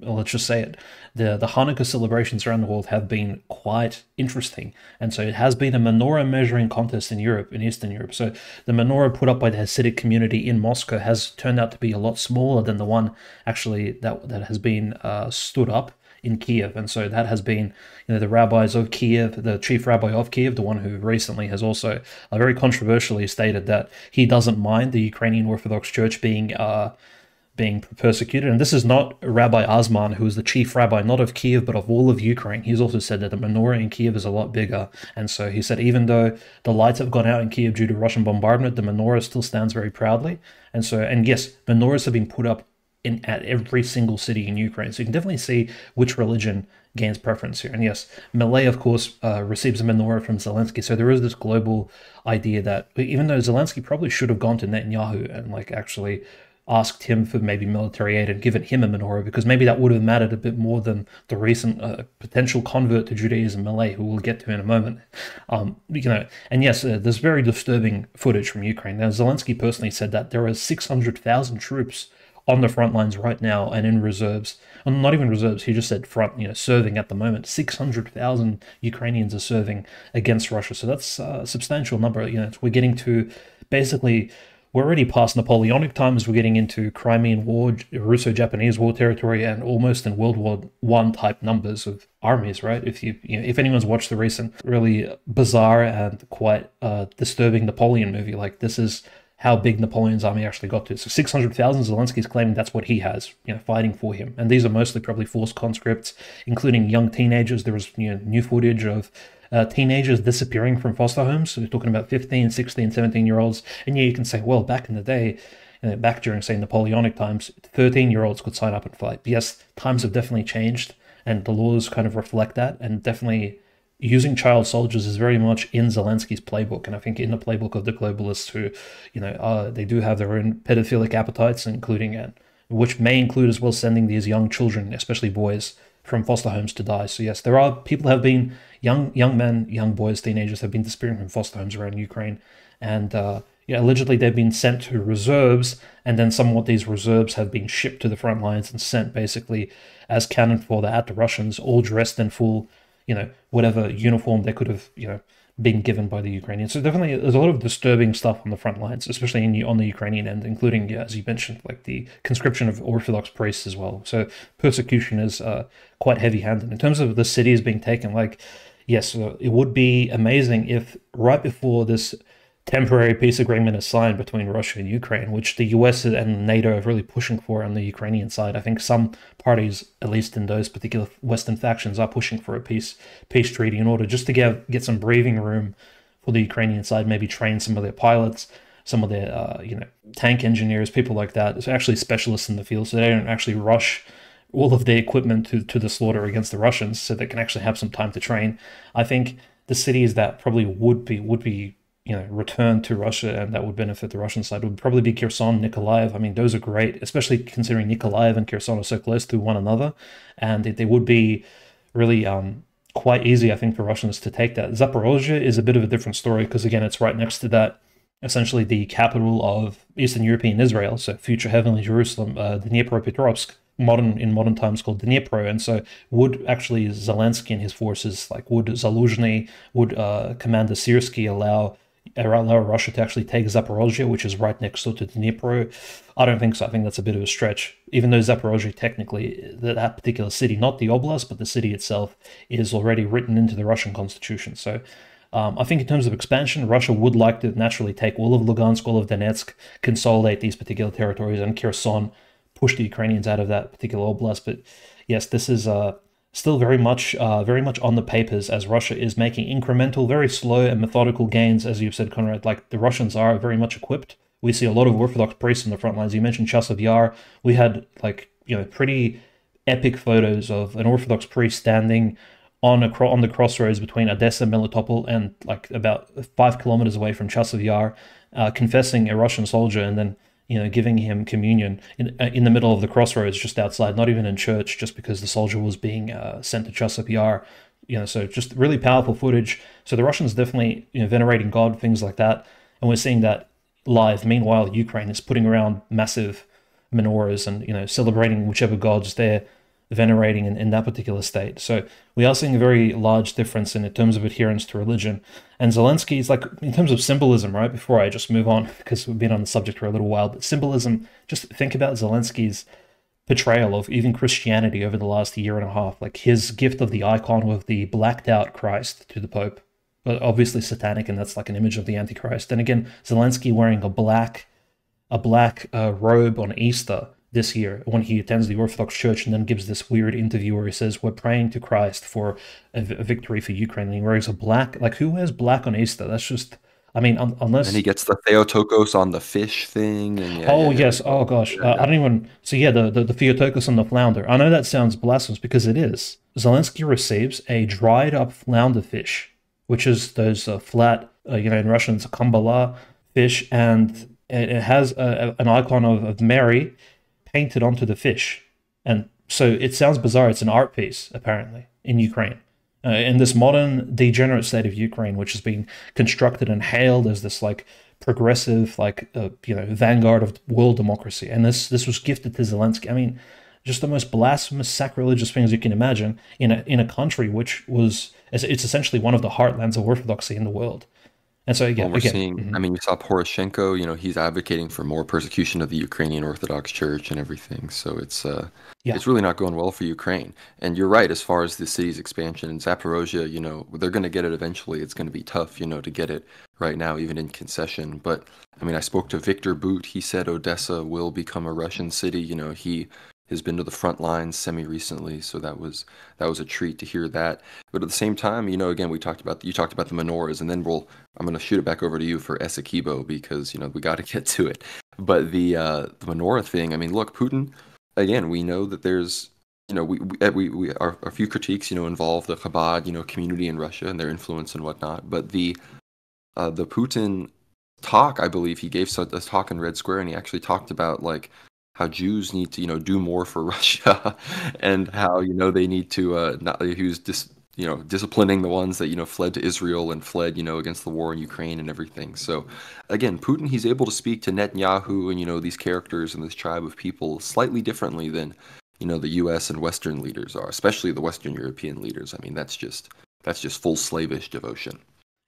well, let's just say it, the Hanukkah celebrations around the world have been quite interesting, and so it has been a menorah measuring contest in Europe, in Eastern Europe. So the menorah put up by the Hasidic community in Moscow has turned out to be a lot smaller than the one actually that has been stood up in Kiev. And so that has been, you know, the rabbis of Kiev, the chief rabbi of Kiev, the one who recently has also very controversially stated that he doesn't mind the Ukrainian Orthodox Church being persecuted. And this is not Rabbi Azman, who is the chief rabbi, not of Kiev, but of all of Ukraine. He's also said that the menorah in Kiev is a lot bigger. And so he said, even though the lights have gone out in Kiev due to Russian bombardment, the menorah still stands very proudly. And so, and yes, menorahs have been put up at every single city in Ukraine. So you can definitely see which religion gains preference here. And yes, Milei, of course, receives a menorah from Zelensky. So there is this global idea that even though Zelensky probably should have gone to Netanyahu and like actually asked him for maybe military aid and given him a menorah, because maybe that would have mattered a bit more than the recent potential convert to Judaism, Milei, who we'll get to in a moment. You know, and yes, there's very disturbing footage from Ukraine. Now, Zelensky personally said that there are 600,000 troops on the front lines right now and in reserves. Well, not even reserves, he just said front, you know, serving at the moment. 600,000 Ukrainians are serving against Russia. So that's a substantial number. You know, we're getting to basically, we're already past Napoleonic times. We're getting into Crimean War, Russo-Japanese War territory, and almost in World War I type numbers of armies, right? If you know, if anyone's watched the recent really bizarre and quite disturbing Napoleon movie, like this is how big Napoleon's army actually got to. So 600,000, Zelensky's claiming that's what he has, you know, fighting for him. And these are mostly probably forced conscripts, including young teenagers. There was, you know, new footage of teenagers disappearing from foster homes. So we're talking about 15, 16, 17-year-olds. And yeah, you can say, well, back in the day, back during, say, Napoleonic times, 13-year-olds could sign up and fight. But yes, times have definitely changed, and the laws kind of reflect that, and definitely using child soldiers is very much in Zelensky's playbook, and I think in the playbook of the globalists who, you know, they do have their own pedophilic appetites, including, which may include as well sending these young children, especially boys, from foster homes to die. So yes, there are people have been, young men, young boys, teenagers have been disappearing from foster homes around Ukraine, and yeah, allegedly they've been sent to reserves, and then somewhat these reserves have been shipped to the front lines and sent basically as cannon fodder at the Russians, all dressed in full, you know, whatever uniform they could have, you know, been given by the Ukrainians. So definitely there's a lot of disturbing stuff on the front lines, especially on the Ukrainian end, including, yeah, as you mentioned, like the conscription of Orthodox priests as well. So persecution is quite heavy-handed. In terms of the cities being taken, like, yes, it would be amazing if right before this temporary peace agreement is signed between Russia and Ukraine, which the US and NATO are really pushing for on the Ukrainian side. I think some parties, at least in those particular Western factions, are pushing for a peace treaty in order just to get some breathing room for the Ukrainian side, maybe train some of their pilots, some of their tank engineers, people like that, is actually specialists in the field, so they don't actually rush all of their equipment to the slaughter against the Russians, so they can actually have some time to train. I think the cities that probably would be returned to Russia and that would benefit the Russian side would probably be Kherson, Nikolaev. I mean, those are great, especially considering Nikolaev and Kherson are so close to one another, and they would be really quite easy, I think, for Russians to take that. Zaporozhye is a bit of a different story because, again, it's right next to that, essentially the capital of Eastern European Israel, so future heavenly Jerusalem, Dnipropetrovsk, in modern times called Dnipro. And so would actually Zelensky and his forces, like would Zaluzhny, would Commander Syrskyi allow Russia to actually take Zaporozhye, which is right next door to Dnipro? I don't think so. I think that's a bit of a stretch. Even though Zaporozhye, technically, that particular city, not the oblast, but the city itself, is already written into the Russian constitution. So I think in terms of expansion, Russia would like to naturally take all of Lugansk, all of Donetsk, consolidate these particular territories, and Kherson, push the Ukrainians out of that particular oblast. But yes, this is still very much on the papers, as Russia is making incremental, very slow and methodical gains, as you've said, Conrad. Like, the Russians are very much equipped. We see a lot of Orthodox priests on the front lines. You mentioned Chasov Yar. We had pretty epic photos of an Orthodox priest standing on the crossroads between Odessa, Melitopol, and like about 5 kilometers away from Chasov Yar, confessing a Russian soldier, and then giving him communion in the middle of the crossroads, just outside, not even in church, just because the soldier was being sent to Chasov Yar. So just really powerful footage. So the Russians definitely venerating God, things like that, and we're seeing that live. Meanwhile, Ukraine is putting around massive menorahs and celebrating whichever gods they're venerating in that particular state. So we are seeing a very large difference in terms of adherence to religion. And Zelensky is, like, in terms of symbolism, right? Before I just move on, because we've been on the subject for a little while, but symbolism, just think about Zelensky's portrayal of even Christianity over the last year and a half. Like, his gift of the icon with the blacked out Christ to the Pope, obviously satanic, and that's like an image of the Antichrist. And again, Zelensky wearing a black robe on Easter this year when he attends the Orthodox Church, and then gives this weird interview where he says, we're praying to Christ for a victory for Ukraine. And he wears a black, like, who wears black on Easter? That's just, I mean, unless... And he gets the Theotokos on the fish thing. And yes. Oh, gosh. I don't even... So, yeah, the Theotokos on the flounder. I know that sounds blasphemous because it is. Zelensky receives a dried up flounder fish, which is those flat, in Russian, it's a kambala fish, and it has an icon of Mary painted onto the fish. And so it sounds bizarre. It's an art piece, apparently, in Ukraine. In this modern, degenerate state of Ukraine, which has been constructed and hailed as this, like, progressive, like, vanguard of world democracy. And this was gifted to Zelensky. I mean, just the most blasphemous, sacrilegious things you can imagine in a country which was... It's essentially one of the heartlands of Orthodoxy in the world. And so again, we're seeing, I mean, you saw Poroshenko, he's advocating for more persecution of the Ukrainian Orthodox Church and everything. So it's really not going well for Ukraine. And you're right, as far as the city's expansion in Zaporozhye, they're going to get it eventually. It's going to be tough, to get it right now, even in concession. But I mean, I spoke to Victor Boot. He said Odessa will become a Russian city. He has been to the front lines semi-recently, so that was a treat to hear that. But at the same time, again, you talked about the menorahs, and then I'm going to shoot it back over to you for Essequibo because we got to get to it. But the menorah thing, I mean, look, Putin. Again, we know that there's we are a few critiques involve the Chabad community in Russia and their influence and whatnot. But the Putin talk, I believe he gave a talk in Red Square, and he actually talked about like how Jews need to, do more for Russia, and how, they need to not. He was disciplining the ones that fled to Israel and fled against the war in Ukraine and everything. So, again, Putin, he's able to speak to Netanyahu and these characters and this tribe of people slightly differently than the U.S. and Western leaders are, especially the Western European leaders. I mean, that's just full slavish devotion.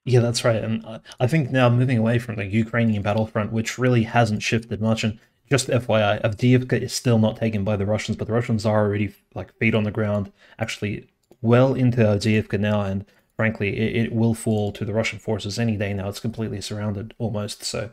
Yeah, that's right. And I think now moving away from the Ukrainian battlefront, which really hasn't shifted much, and just FYI, Avdiivka is still not taken by the Russians, but the Russians are already like feet on the ground, actually well into Avdiivka now, and frankly, it will fall to the Russian forces any day now. It's completely surrounded almost. So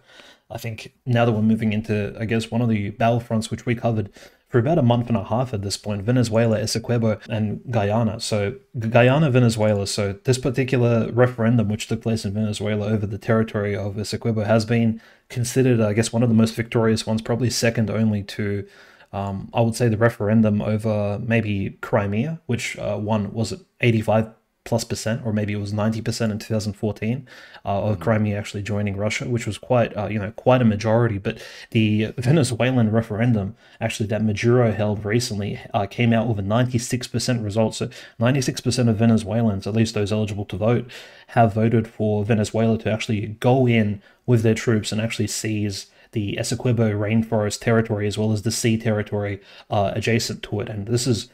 I think now that we're moving into, I guess, one of the battlefronts which we covered for about a month and a half at this point, Venezuela, Essequibo, and Guyana. So Guyana, Venezuela. So this particular referendum, which took place in Venezuela over the territory of Essequibo, has been considered, I guess, one of the most victorious ones, probably second only to, I would say, the referendum over maybe Crimea, which won, was it 85 plus percent, or maybe it was 90% in 2014, of Hmm. Crimea actually joining Russia, which was quite, quite a majority. But the Venezuelan referendum, actually, that Maduro held recently, came out with a 96% result. So 96% of Venezuelans, at least those eligible to vote, have voted for Venezuela to actually go in with their troops and actually seize the Essequibo rainforest territory as well as the sea territory adjacent to it. And this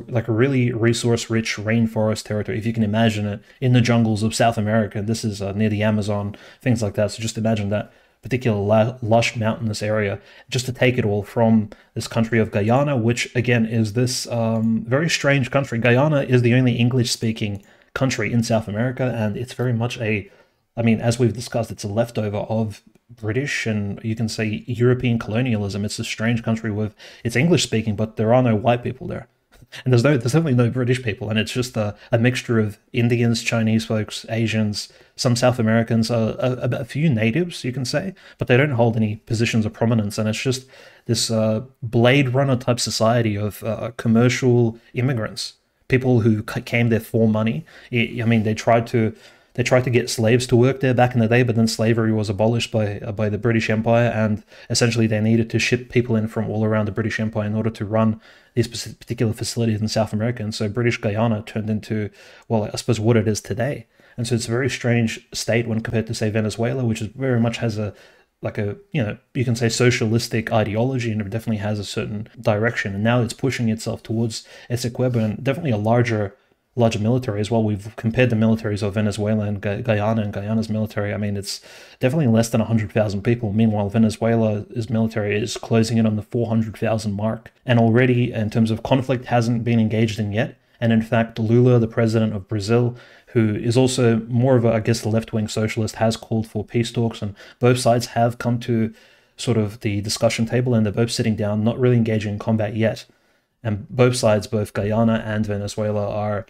like a really resource rich rainforest territory, if you can imagine it, in the jungles of South America. This is near the Amazon, things like that. So just imagine that particular lush mountainous area, just to take it all from this country of Guyana, which again is this very strange country. Guyana is the only English speaking country in South America, and it's very much a, I mean, as we've discussed, it's a leftover of British and you can say European colonialism. It's a strange country with, it's English speaking, but there are no white people there. And there's definitely no British people, and it's just a mixture of Indians, Chinese folks, Asians, some South Americans, a few natives, you can say, but they don't hold any positions of prominence. And it's just this Blade Runner type society of commercial immigrants, people who came there for money. I mean, they tried to get slaves to work there back in the day, but then slavery was abolished by the British Empire, and essentially they needed to ship people in from all around the British Empire in order to run these particular facilities in South America. And so British Guyana turned into, well, I suppose what it is today. And so it's a very strange state when compared to, say, Venezuela, which is very much has a, like a, you can say socialistic ideology, and it definitely has a certain direction. And now it's pushing itself towards Essequibo, and definitely a larger military as well. We've compared the militaries of Venezuela and Guyana, and Guyana's military, I mean, it's definitely less than 100,000 people. Meanwhile, Venezuela's military is closing in on the 400,000 mark. And already, in terms of conflict, hasn't been engaged in yet. And in fact, Lula, the president of Brazil, who is also more of a, I guess, a left-wing socialist, has called for peace talks, and both sides have come to sort of the discussion table, and they're both sitting down, not really engaging in combat yet. And both sides, both Guyana and Venezuela, are,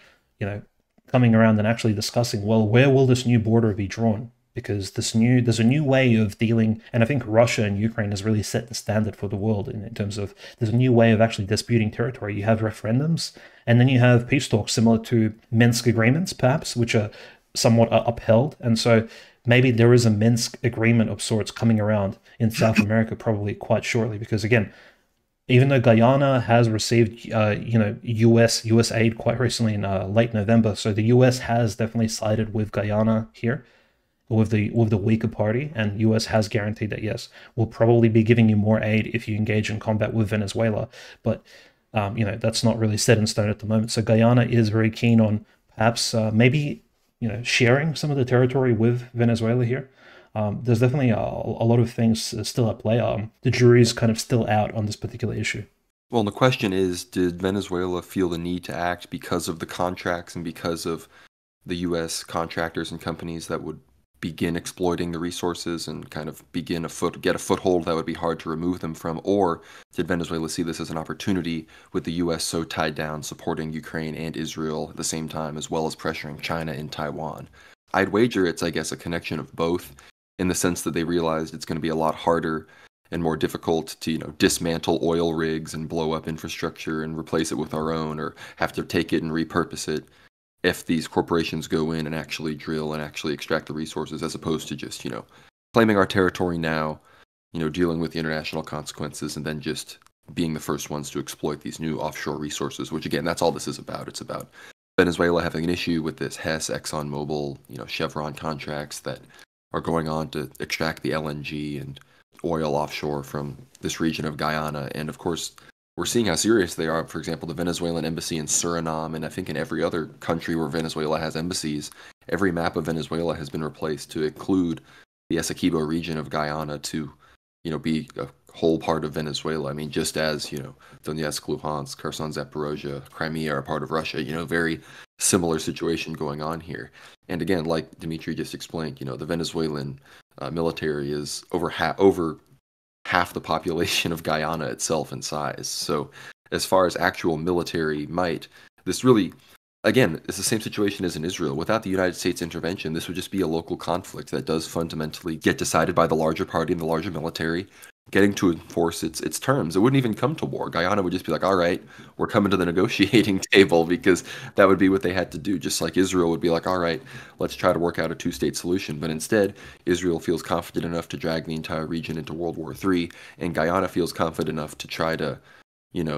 coming around and actually discussing, well, where will this new border be drawn? Because there's a new way of dealing, and I think Russia and Ukraine has really set the standard for the world in terms of, there's a new way of actually disputing territory. You have referendums, and then you have peace talks similar to Minsk agreements, perhaps, which are somewhat upheld. And so maybe there is a Minsk agreement of sorts coming around in South America probably quite shortly, because again, even though Guyana has received, U.S. aid quite recently in late November, so the U.S. has definitely sided with Guyana here, with the weaker party, and U.S. has guaranteed that yes, we'll probably be giving you more aid if you engage in combat with Venezuela, but that's not really set in stone at the moment. So Guyana is very keen on perhaps maybe sharing some of the territory with Venezuela here. There's definitely a lot of things still at play. The jury's kind of still out on this particular issue. Well, and the question is, did Venezuela feel the need to act because of the contracts and because of the U.S. contractors and companies that would begin exploiting the resources and kind of get a foothold that would be hard to remove them from? Or did Venezuela see this as an opportunity with the U.S. so tied down, supporting Ukraine and Israel at the same time, as well as pressuring China and Taiwan? I'd wager it's, I guess, a connection of both, in the sense that they realized it's going to be a lot harder and more difficult to, dismantle oil rigs and blow up infrastructure and replace it with our own, or have to take it and repurpose it, if these corporations go in and actually drill and actually extract the resources, as opposed to just, claiming our territory now, dealing with the international consequences, and then just being the first ones to exploit these new offshore resources, which again, that's all this is about. It's about Venezuela having an issue with this Hess, ExxonMobil, Chevron contracts that are going on to extract the LNG and oil offshore from this region of Guyana. And of course, we're seeing how serious they are. For example, the Venezuelan embassy in Suriname, and I think in every other country where Venezuela has embassies, every map of Venezuela has been replaced to include the Essequibo region of Guyana to, be a whole part of Venezuela. I mean, just as, Donetsk, Luhansk, Kherson, Zaporozhye, Crimea are part of Russia, very similar situation going on here. And again, like Dimitri just explained, the Venezuelan military is over half the population of Guyana itself in size. So, as far as actual military might, this really, again, it's the same situation as in Israel. Without the United States intervention, this would just be a local conflict that does fundamentally get decided by the larger party and the larger military getting to enforce its terms. It wouldn't even come to war. Guyana would just be like, all right, we're coming to the negotiating table because that would be what they had to do. Just like Israel would be like, all right, let's try to work out a two-state solution. But instead, Israel feels confident enough to drag the entire region into World War III, and Guyana feels confident enough to try to,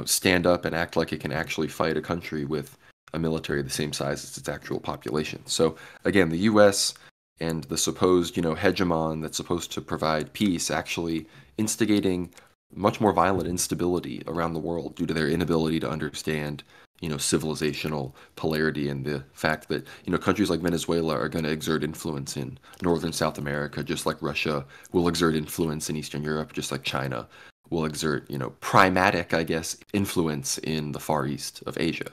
stand up and act like it can actually fight a country with a military the same size as its actual population. So again, the U.S. and the supposed, hegemon that's supposed to provide peace actually instigating much more violent instability around the world due to their inability to understand, civilizational polarity and the fact that, countries like Venezuela are going to exert influence in northern South America, just like Russia will exert influence in Eastern Europe, just like China will exert, primatic, I guess, influence in the Far East of Asia.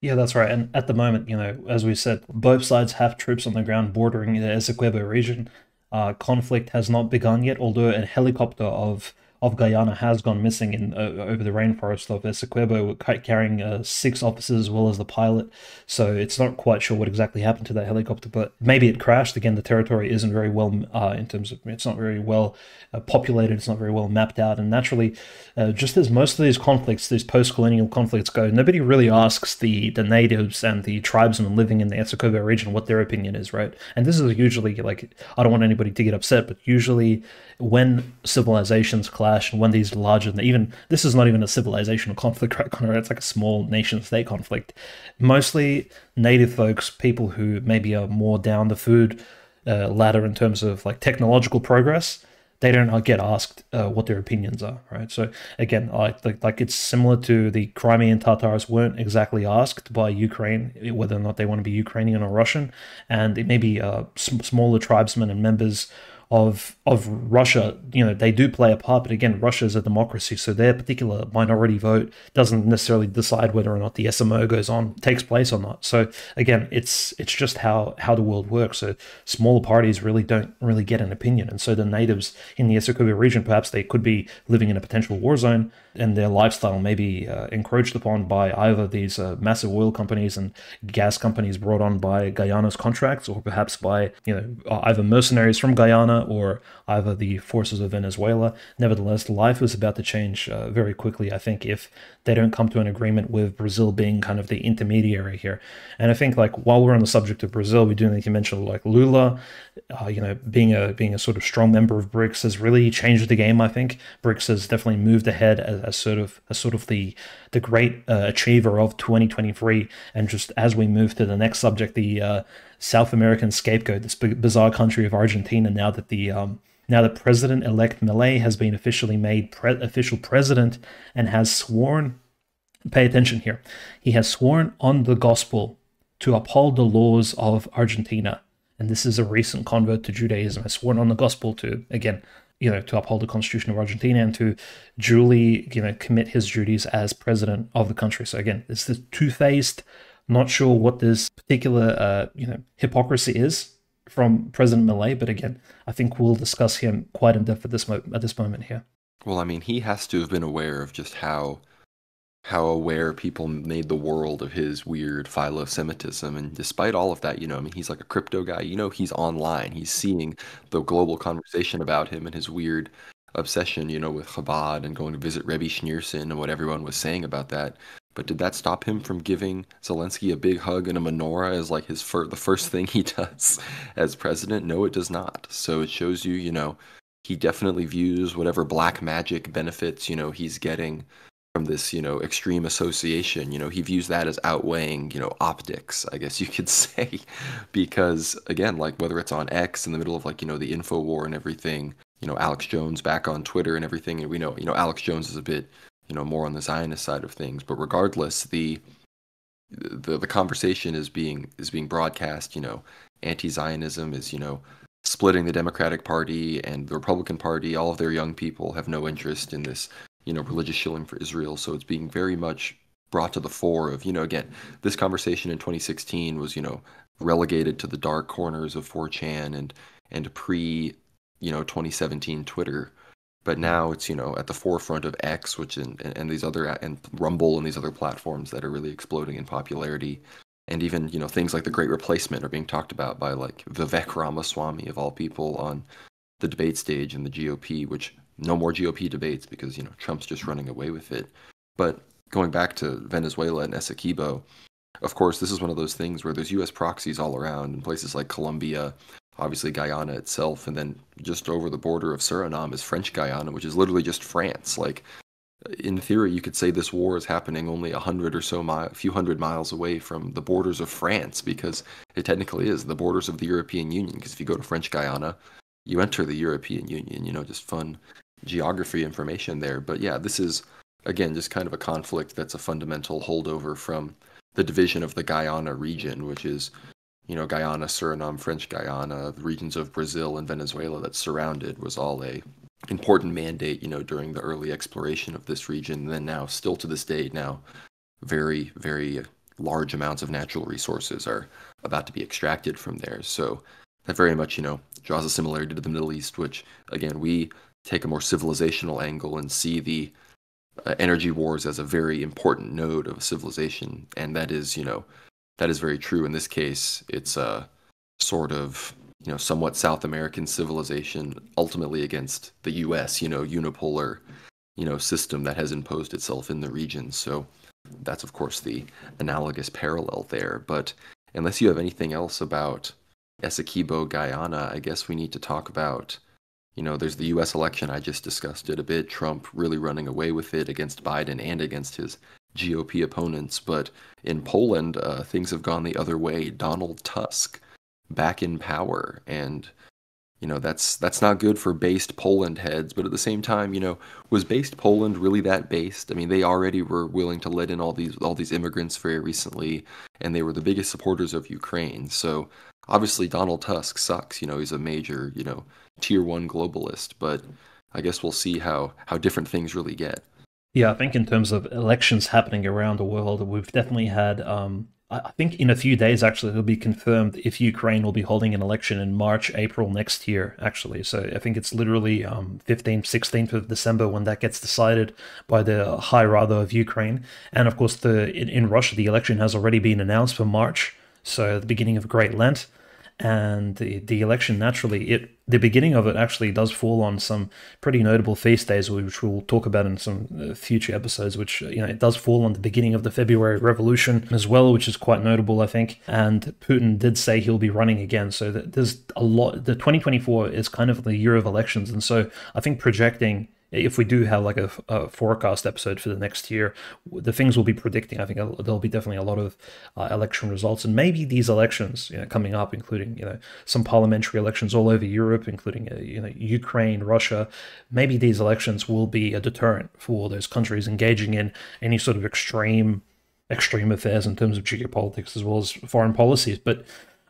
Yeah, that's right. And at the moment, as we said, both sides have troops on the ground bordering the Essequibo region. Conflict has not begun yet, although a helicopter of Guyana has gone missing in over the rainforest of Essequibo, carrying 6 officers as well as the pilot. So it's not quite sure what exactly happened to that helicopter, but maybe it crashed. Again, the territory isn't very well in terms of it's not very well populated. It's not very well mapped out, and naturally, just as most of these conflicts, these post-colonial conflicts go, nobody really asks the natives and the tribesmen living in the Essequibo region what their opinion is, right? And this is usually like I don't want anybody to get upset, but usually when civilizations clash and when these larger, even this is not even a civilizational conflict, right, Connor? It's like a small nation state conflict. Mostly native folks, people who maybe are more down the food ladder in terms of like technological progress, they don't get asked what their opinions are, right? So again, like it's similar to the Crimean Tatars weren't exactly asked by Ukraine whether or not they want to be Ukrainian or Russian, and it may be smaller tribesmen and members of Russia, they do play a part, but again, Russia is a democracy, so their particular minority vote doesn't necessarily decide whether or not the SMO takes place or not. So again, it's just how the world works. So smaller parties really don't really get an opinion, and so the natives in the Essequibo region, perhaps they could be living in a potential war zone, and their lifestyle may be encroached upon by either these massive oil companies and gas companies brought on by Guyana's contracts, or perhaps by either mercenaries from Guyana or either the forces of Venezuela. Nevertheless, life is about to change very quickly, I think, if they don't come to an agreement with Brazil being kind of the intermediary here. And I think, like, while we're on the subject of Brazil, we do need to mention like Lula, being a sort of strong member of BRICS has really changed the game. I think BRICS has definitely moved ahead as sort of the great achiever of 2023. And just as we move to the next subject, the South American scapegoat, this bizarre country of Argentina, now that President-elect Milei has been officially made official president and has sworn, pay attention here, he has sworn on the gospel to uphold the laws of Argentina. And this is a recent convert to Judaism, has sworn on the gospel to, again, to uphold the Constitution of Argentina and to duly, commit his duties as president of the country. So again, it's this two-faced, not sure what this particular, hypocrisy is from President Milei, but again, I think we'll discuss him quite in depth at this moment here. Well, I mean, he has to have been aware of just how aware people made the world of his weird philo-Semitism. And despite all of that, I mean, he's like a crypto guy. He's online. He's seeing the global conversation about him and his weird obsession, with Chabad and going to visit Rebbe Schneerson and what everyone was saying about that. But did that stop him from giving Zelensky a big hug and a menorah as like the first thing he does as president? No, it does not. So it shows you, he definitely views whatever black magic benefits, he's getting from this, extreme association. He views that as outweighing, optics, I guess you could say. Because again, like whether it's on X in the middle of like, the info war and everything, Alex Jones back on Twitter and everything, and we know, Alex Jones is a bit, more on the Zionist side of things. But regardless, the conversation is being broadcast. Anti-Zionism is, splitting the Democratic Party and the Republican Party. All of their young people have no interest in this, religious shilling for Israel. So it's being very much brought to the fore of, again, this conversation in 2016 was, relegated to the dark corners of 4chan and pre 2017 Twitter. But now it's, at the forefront of X, which and these other and Rumble and these other platforms that are really exploding in popularity. And even, things like the Great Replacement are being talked about by like Vivek Ramaswamy of all people on the debate stage in the GOP, which no more GOP debates because, Trump's just running away with it. But going back to Venezuela and Essequibo, of course, this is one of those things where there's U.S. proxies all around in places like Colombia, obviously Guyana itself, and then just over the border of Suriname is French Guyana, which is literally just France. Like, in theory, you could say this war is happening only a few hundred miles away from the borders of France, because it technically is the borders of the European Union. Because if you go to French Guyana, you enter the European Union. Just fun geography information there. But yeah, this is again just kind of a conflict that's a fundamental holdover from the division of the Guyana region, which is Guyana, Suriname, French Guyana, the regions of Brazil and Venezuela that surrounded was all a important mandate, during the early exploration of this region. And then now, still to this day, now very, very large amounts of natural resources are about to be extracted from there. So that very much, draws a similarity to the Middle East, which, again, we take a more civilizational angle and see the energy wars as a very important node of a civilization. And that is, that is very true. In this case, it's a sort of, somewhat South American civilization ultimately against the US, unipolar, system that has imposed itself in the region. So that's, of course, the analogous parallel there. But unless you have anything else about Essequibo, Guyana, I guess we need to talk about, there's the US election. I just discussed it a bit. Trump really running away with it against Biden and against his GOP opponents. But in Poland, things have gone the other way. Donald Tusk back in power, and that's not good for based Poland heads. But at the same time, was based Poland really that based? I mean, they already were willing to let in all these immigrants very recently, and they were the biggest supporters of Ukraine. So obviously Donald Tusk sucks. He's a major, tier one globalist. But I guess we'll see how different things really get. Yeah, I think in terms of elections happening around the world, we've definitely had, I think in a few days, actually, it'll be confirmed if Ukraine will be holding an election in March, April next year, actually. So I think it's literally 15th, 16th of December when that gets decided by the High Rada of Ukraine. And of course, in Russia, the election has already been announced for March, so the beginning of Great Lent. And the election, naturally, the beginning of it actually does fall on some pretty notable feast days, which we'll talk about in some future episodes, which, it does fall on the beginning of the February Revolution as well, which is quite notable, I think. And Putin did say he'll be running again. So there's a lot. The 2024 is kind of the year of elections. And so I think projecting, if we do have like a forecast episode for the next year, the things we'll be predicting, I think there'll be definitely a lot of election results. And maybe these elections, coming up, including, some parliamentary elections all over Europe, including, Ukraine, Russia, maybe these elections will be a deterrent for those countries engaging in any sort of extreme affairs in terms of geopolitics as well as foreign policies. But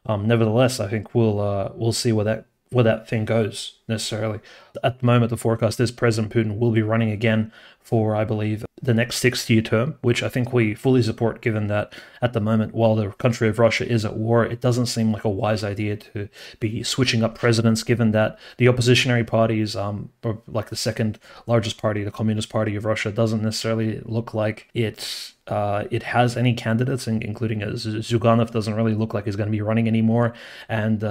nevertheless, I think we'll see where that thing goes necessarily. At the moment, the forecast is President Putin will be running again for, I believe, the next 6-year term, which I think we fully support, given that at the moment, while the country of Russia is at war, it doesn't seem like a wise idea to be switching up presidents, given that the oppositionary parties, or like the second largest party, the Communist Party of Russia, doesn't necessarily look like it has any candidates, including Zyuganov doesn't really look like he's going to be running anymore, and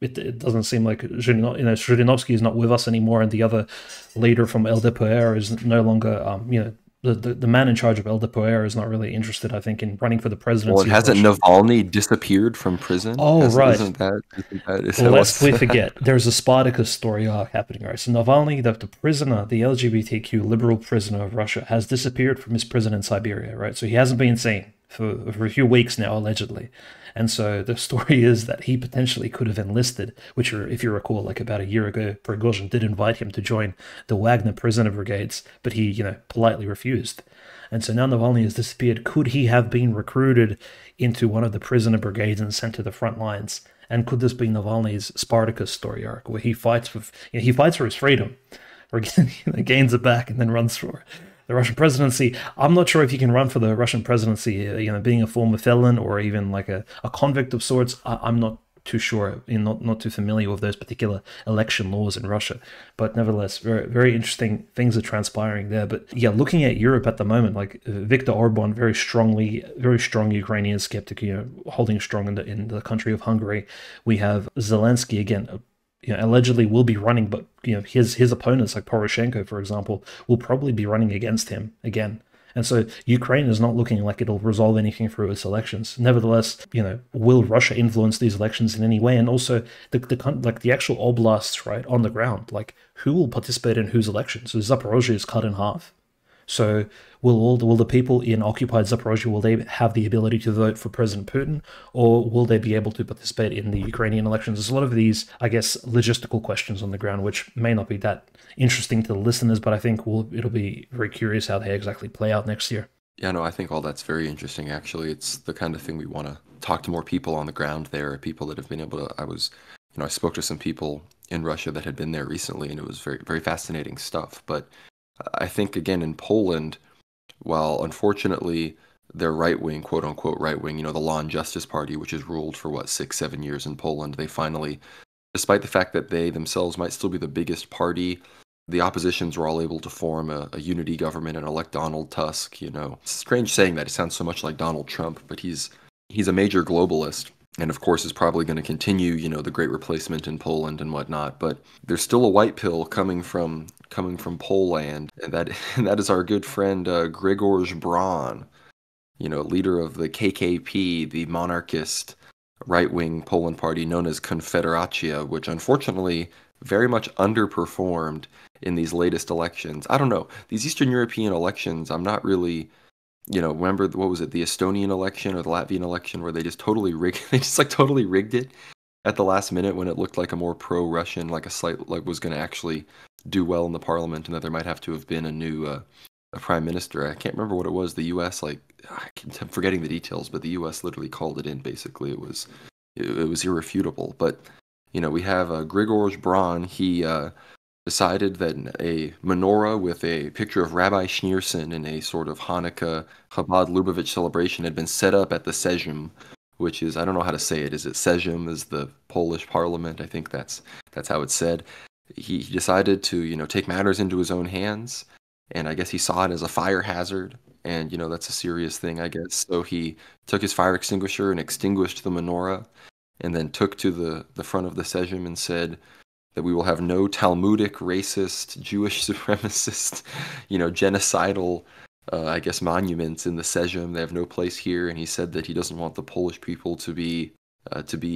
it doesn't seem like Zhirinovsky is not with us anymore, and the other leader from LDPR is no longer, the man in charge of LDPR is not really interested, I think, in running for the presidency. Well, hasn't Navalny disappeared from prison? Oh, right. Isn't that Lest we forget, there's a Spartacus story arc happening, right? So Navalny, the prisoner, the LGBTQ liberal prisoner of Russia, has disappeared from his prison in Siberia, right? So he hasn't been seen for a few weeks now, allegedly. And so the story is that he potentially could have enlisted, which, if you recall, like about a year ago, Prigozhin did invite him to join the Wagner prisoner brigades, but he, politely refused. And so now Navalny has disappeared. Could he have been recruited into one of the prisoner brigades and sent to the front lines? And could this be Navalny's Spartacus story arc, where he fights for his freedom, or gains it back, and then runs for the Russian presidency? I'm not sure if you can run for the Russian presidency, being a former felon or even like a convict of sorts. I'm not too sure, not too familiar with those particular election laws in Russia. But nevertheless, very very interesting things are transpiring there. But yeah, looking at Europe at the moment, like Viktor Orban, very strong Ukrainian skeptic, holding strong in the country of Hungary. We have Zelensky again. Allegedly will be running, but his opponents like Poroshenko, for example, will probably be running against him again. And so Ukraine is not looking like it'll resolve anything through its elections. Nevertheless, will Russia influence these elections in any way? And also the actual oblasts, right, on the ground, like who will participate in whose elections? So Zaporozhye is cut in half. So will the people in occupied Zaporozhye, will they have the ability to vote for President Putin, or will they be able to participate in the Ukrainian elections? There's a lot of these, I guess, logistical questions on the ground, which may not be that interesting to the listeners, but I think it'll be very curious how they exactly play out next year. Yeah, no, I think all that's very interesting, actually. It's the kind of thing we want to talk to more people on the ground there, people that have been able to. I spoke to some people in Russia that had been there recently, and it was very, very fascinating stuff. But I think, again, in Poland, while unfortunately their right wing, quote unquote right wing, the Law and Justice Party, which has ruled for 6, 7 years in Poland, they finally, despite the fact that they themselves might still be the biggest party, the oppositions were all able to form a unity government and elect Donald Tusk. It's strange saying that. It sounds so much like Donald Trump, but he's a major globalist. And of course is probably going to continue, the great replacement in Poland and whatnot. But there's still a white pill coming from Poland, and that is our good friend Grzegorz Braun, leader of the KKP, the monarchist right-wing Poland party known as Konfederacja, which unfortunately very much underperformed in these latest elections. I don't know, these Eastern European elections, I'm not really. Remember, what was it, the Estonian election or the Latvian election where they just totally totally rigged it at the last minute when it looked like a more pro-Russian, was going to actually do well in the parliament, and that there might have to have been a new a prime minister. I can't remember what it was. The U.S., I'm forgetting the details, but the U.S. literally called it in. Basically, it was irrefutable. But we have Grzegorz Braun. He decided that a menorah with a picture of Rabbi Schneerson in a sort of Hanukkah Chabad Lubavitch celebration had been set up at the Sejm, which is, I don't know how to say it. Is it Sejm is the Polish parliament? I think that's how it's said. He decided to, take matters into his own hands, and I guess he saw it as a fire hazard, and, that's a serious thing, I guess. So he took his fire extinguisher and extinguished the menorah, and then took to the front of the Sejm and said that we will have no Talmudic, racist, Jewish supremacist, genocidal, I guess, monuments in the Sejm. They have no place here. And he said that he doesn't want the Polish people to be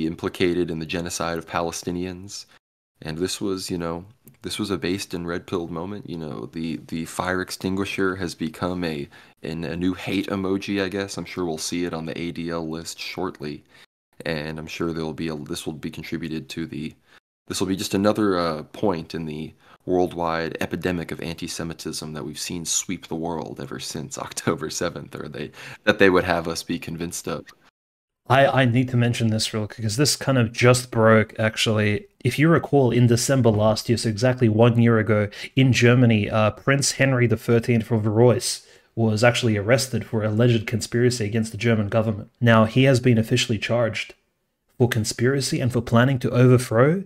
implicated in the genocide of Palestinians. And this was a based and red-pilled moment. The fire extinguisher has become a new hate emoji, I guess. I'm sure we'll see it on the ADL list shortly. And I'm sure this will be contributed to this will be just another point in the worldwide epidemic of anti-Semitism that we've seen sweep the world ever since October 7th, or that they would have us be convinced of. I need to mention this real quick, because this kind of just broke, actually. If you recall, in December last year, so exactly 1 year ago, in Germany, Prince Henry XIII of Reuss was actually arrested for alleged conspiracy against the German government. Now, he has been officially charged for conspiracy and for planning to overthrow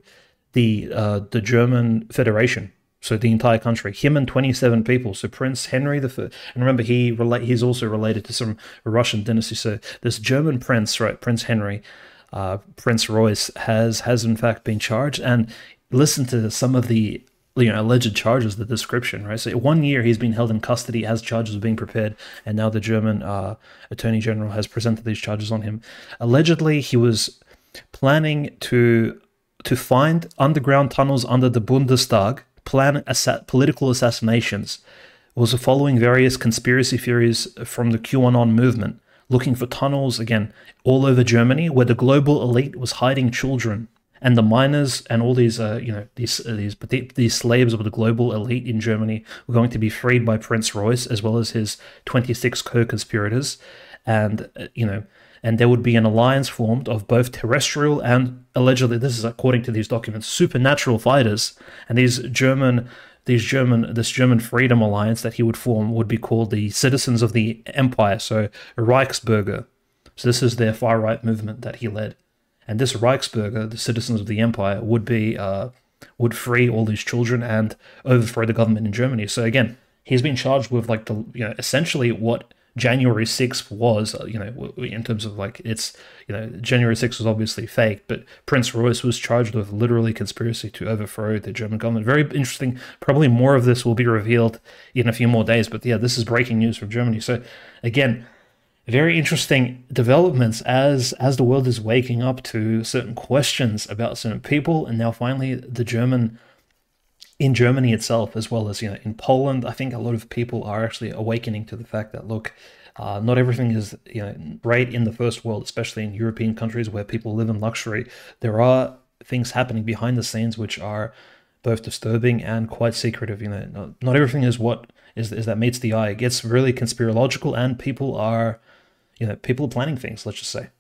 the German Federation, so the entire country. Him and 27 people. So Prince Henry the First, and remember he's also related to some Russian dynasty. So this German prince, right, Prince Henry, Prince Reuss has in fact been charged. And listen to some of the alleged charges, the description, right? So 1 year he's been held in custody as charges are being prepared, and now the German Attorney General has presented these charges on him. Allegedly, he was planning to find underground tunnels under the Bundestag, plan political assassinations, was following various conspiracy theories from the QAnon movement, looking for tunnels, again, all over Germany, where the global elite was hiding children. And the miners and all these, these slaves of the global elite in Germany were going to be freed by Prince Reuss, as well as his 26 co-conspirators. And, and there would be an alliance formed of both terrestrial and, allegedly, this is according to these documents, supernatural fighters. And this German Freedom Alliance that he would form would be called the Citizens of the Empire, so Reichsbürger. So this is their far-right movement that he led. And this Reichsbürger, the citizens of the empire, would free all these children and overthrow the government in Germany. So again, he's been charged with like essentially what January 6th was, in terms of like January 6th was obviously fake, but Prince Royce was charged with literally conspiracy to overthrow the German government. Very interesting. Probably more of this will be revealed in a few more days, but yeah, this is breaking news from Germany. So again, very interesting developments as the world is waking up to certain questions about certain people, and now finally in Germany itself, as well as in Poland. I think a lot of people are actually awakening to the fact that look, not everything is great in the first world, especially in European countries where people live in luxury. There are things happening behind the scenes which are both disturbing and quite secretive. Not everything is what is that meets the eye. It gets really conspirological, and people are planning things. Let's just say.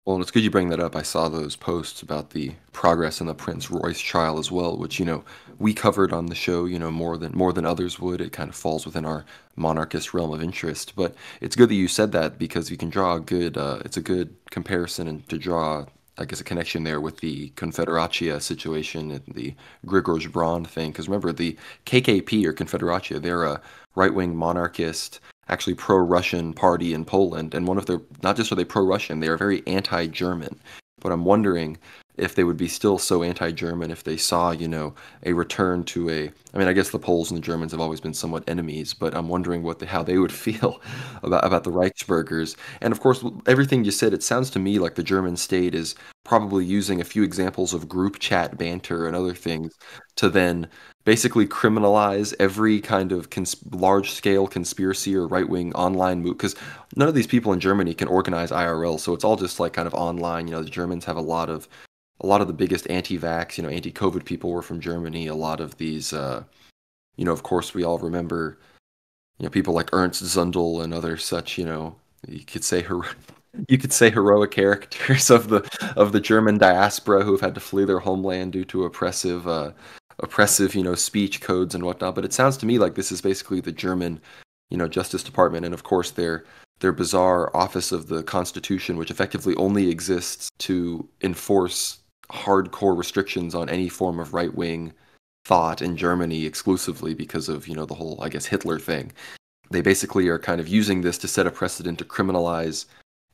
Well, and it's good you bring that up. I saw those posts about the progress in the Prince Royce trial as well, which, we covered on the show, more than others would. It kind of falls within our monarchist realm of interest. But it's good that you said that, because you can draw it's a good comparison, and to draw, I guess, a connection there with the Confederatia situation and the Grzegorz Braun thing. Because remember, the KKP, or Confederatia, they're a right-wing monarchist, actually pro-Russian party in Poland, and one of their, not just are they pro-Russian, they are very anti-German. But I'm wondering if they would be still so anti-German if they saw, a return to I mean, I guess the Poles and the Germans have always been somewhat enemies, but I'm wondering how they would feel about the Reichsbürgers. And of course, everything you said, it sounds to me like the German state is probably using a few examples of group chat banter and other things to then basically criminalize every kind of large-scale conspiracy or right-wing online move, because none of these people in Germany can organize IRL, so it's all just like kind of online. The Germans have a lot of the biggest anti-vax, anti-COVID people were from Germany. A lot of these, of course, we all remember, people like Ernst Zundel and other such, you could say heroic characters of the German diaspora who have had to flee their homeland due to oppressive, speech codes and whatnot. But it sounds to me like this is basically the German, Justice Department, and of course their bizarre Office of the Constitution, which effectively only exists to enforce hardcore restrictions on any form of right-wing thought in Germany exclusively because of, the whole, I guess, Hitler thing. They basically are kind of using this to set a precedent to criminalize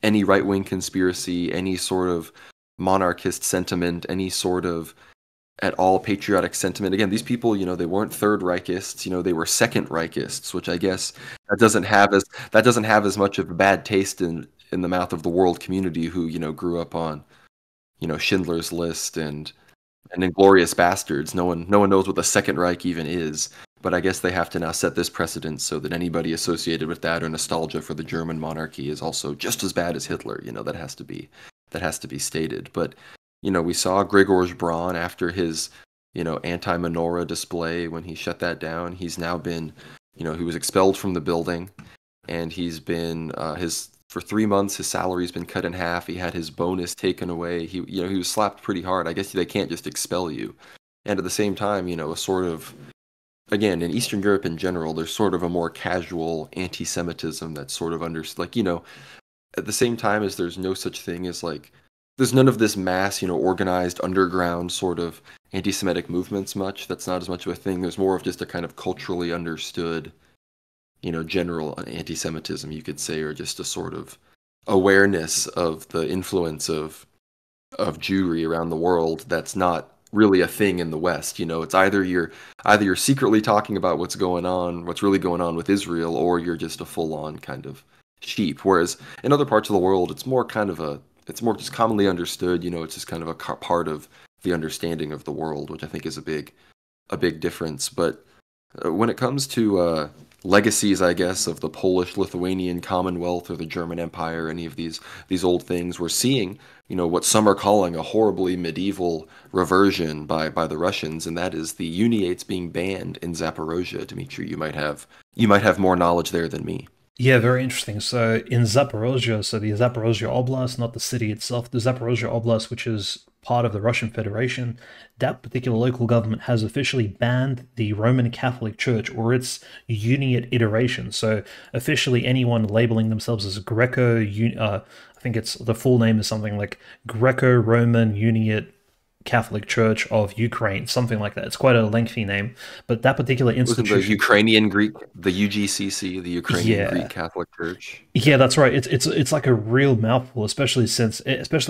any right-wing conspiracy, any sort of monarchist sentiment, any sort of at all patriotic sentiment. Again, these people, they weren't Third Reichists, they were Second Reichists, which I guess that doesn't have as much of a bad taste in the mouth of the world community who, grew up on, Schindler's List and Inglourious Bastards. No one knows what the Second Reich even is. But I guess they have to now set this precedent so that anybody associated with that or nostalgia for the German monarchy is also just as bad as Hitler. That has to be stated. But we saw Grzegorz Braun after his, anti-menorah display when he shut that down. He's now been, he was expelled from the building, and he's been for 3 months his salary's been cut in half. He had his bonus taken away. He was slapped pretty hard. I guess they can't just expel you. And at the same time, a sort of, again, in Eastern Europe in general, there's sort of a more casual anti-Semitism that's sort of at the same time as there's no such thing as there's none of this mass, organized underground sort of anti-Semitic movements much. That's not as much of a thing. There's more of just a kind of culturally understood, general anti-Semitism, you could say, or just a sort of awareness of the influence of Jewry around the world that's not really a thing in the West. It's either you're secretly talking about what's really going on with Israel, or you're just a full-on kind of sheep. Whereas in other parts of the world, it's more just commonly understood. It's just kind of a part of the understanding of the world, which I think is a big difference. But when it comes to legacies, I guess, of the Polish-Lithuanian Commonwealth or the German Empire, any of these old things, we're seeing, what some are calling a horribly medieval reversion by the Russians, and that is the Uniates being banned in Zaporozhye. Dmitry, you might have more knowledge there than me. Yeah, very interesting. So in Zaporozhye, so the Zaporozhye Oblast, not the city itself, the Zaporozhye Oblast, which is part of the Russian Federation, that particular local government has officially banned the Roman Catholic Church or its Uniate iteration. So officially, anyone labeling themselves as I think it's the full name is something like Greco-Roman Uniate Catholic Church of Ukraine, something like that. It's quite a lengthy name, but that particular Wasn't the institution, Ukrainian Greek, the UGCC, the Ukrainian Greek yeah, Catholic Church? yeah, that's right. It's like a real mouthful, especially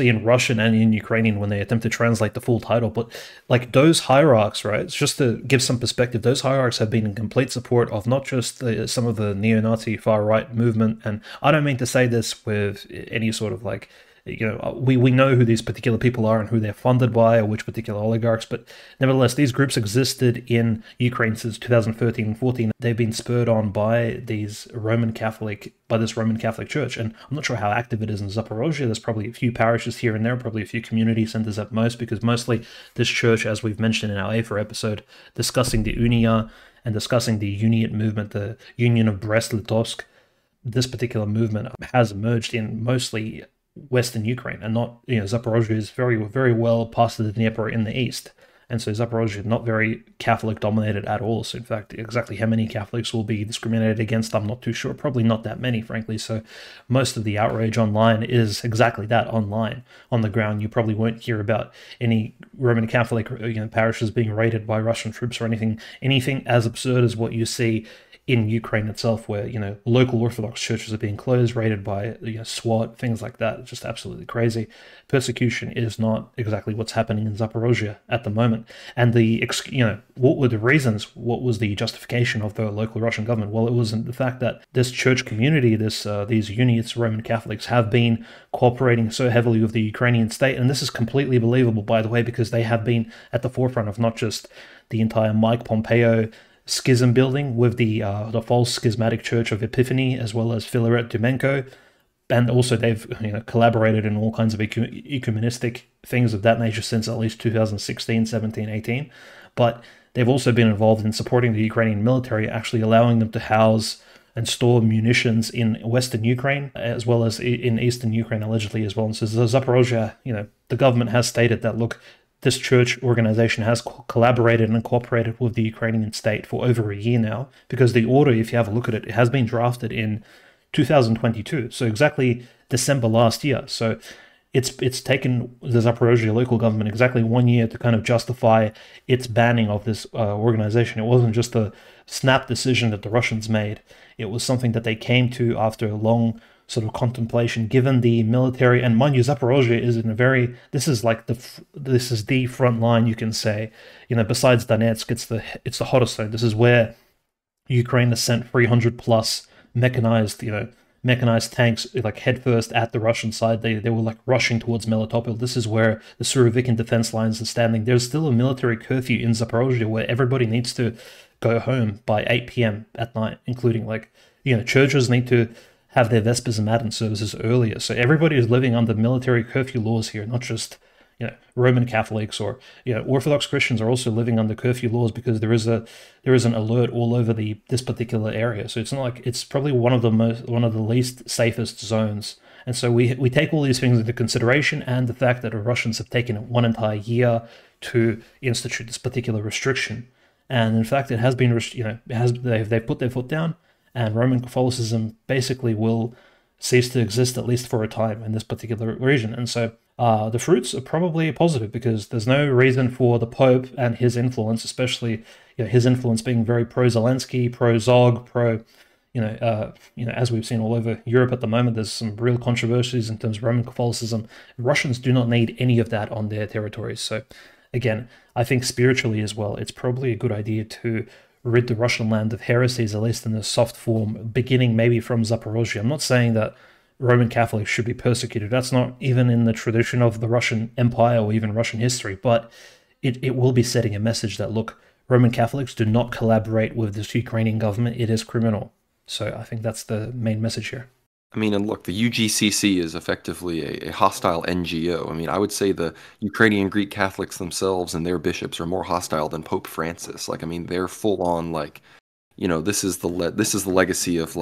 in Russian and in Ukrainian when they attempt to translate the full title. But like those hierarchs, right? It's just to give some perspective. Those hierarchs have been in complete support of not just some of the neo-Nazi far right movement, and I don't mean to say this with any sort of like we know who these particular people are and who they're funded by or which particular oligarchs, but nevertheless, these groups existed in Ukraine since 2013 and 14. They've been spurred on by this Roman Catholic Church, and I'm not sure how active it is in Zaporozhye. There's probably a few parishes here and there, probably a few community centers at most, because mostly this church, as we've mentioned in our A4 episode, discussing the Unia and discussing the Uniate movement, the Union of Brest-Litovsk, this particular movement has emerged in mostly Western Ukraine, and not Zaporozhye is very well past the Dnieper in the east, and so Zaporozhye is not very Catholic dominated at all. So in fact, exactly how many Catholics will be discriminated against, I'm not too sure. Probably not that many, frankly. So most of the outrage online is exactly that online. On the ground, you probably won't hear about any Roman Catholic parishes being raided by Russian troops or anything as absurd as what you see in Ukraine itself, where local Orthodox churches are being closed, raided by SWAT, things like that. It's just absolutely crazy. Persecution is not exactly what's happening in Zaporozhye at the moment. And what were the reasons? What was the justification of the local Russian government? Well, it was the fact that this church community, these Uniates, Roman Catholics, have been cooperating so heavily with the Ukrainian state, and this is completely believable, by the way, because they have been at the forefront of not just the entire Mike Pompeo schism building with the false schismatic Church of Epiphany, as well as Filaret Dumenko, and also they've collaborated in all kinds of ecumenistic things of that nature since at least 2016, 17, 18. But they've also been involved in supporting the Ukrainian military, actually allowing them to house and store munitions in Western Ukraine, as well as in Eastern Ukraine, allegedly as well. And so Zaporozhye, the government has stated that, look, this church organization has collaborated and cooperated with the Ukrainian state for over a year now, because the order, if you have a look at it, it has been drafted in 2022, so exactly December last year. So it's taken the Zaporozhye local government exactly 1 year to kind of justify its banning of this organization. It wasn't just a snap decision that the Russians made. It was something that they came to after a long sort of contemplation, given the military. And mind you, Zaporozhye is in a very, this is the front line, you can say. Besides Donetsk, it's the hottest zone. This is where Ukraine has sent 300 plus mechanized tanks like headfirst at the Russian side. They were like rushing towards Melitopol. This is where the Surovikin defense lines are standing. There's still a military curfew in Zaporozhye where everybody needs to go home by 8 p.m. at night, including churches need to have their Vespers and Matin services earlier. So everybody is living under military curfew laws here, not just Roman Catholics or Orthodox Christians are also living under curfew laws, because there is an alert all over this particular area. So it's not like, it's probably one of the least safest zones. And so we take all these things into consideration, and the fact that the Russians have taken 1 entire year to institute this particular restriction. And in fact, it has been they've put their foot down, and Roman Catholicism basically will cease to exist, at least for a time, in this particular region. And so the fruits are probably positive, because there's no reason for the Pope and his influence, especially his influence being very pro-Zelensky, pro-Zog, as we've seen all over Europe at the moment. There's some real controversies in terms of Roman Catholicism. Russians do not need any of that on their territories. So again, I think spiritually as well, it's probably a good idea to rid the Russian land of heresies, at least in a soft form, beginning maybe from Zaporozhye. I'm not saying that Roman Catholics should be persecuted. That's not even in the tradition of the Russian Empire or even Russian history, but it will be setting a message that, look, Roman Catholics do not collaborate with this Ukrainian government. It is criminal. So I think that's the main message here. I mean, and look, the UGCC is effectively a hostile NGO. I mean, I would say the Ukrainian Greek Catholics themselves and their bishops are more hostile than Pope Francis. Like, I mean, they're full on this is the legacy of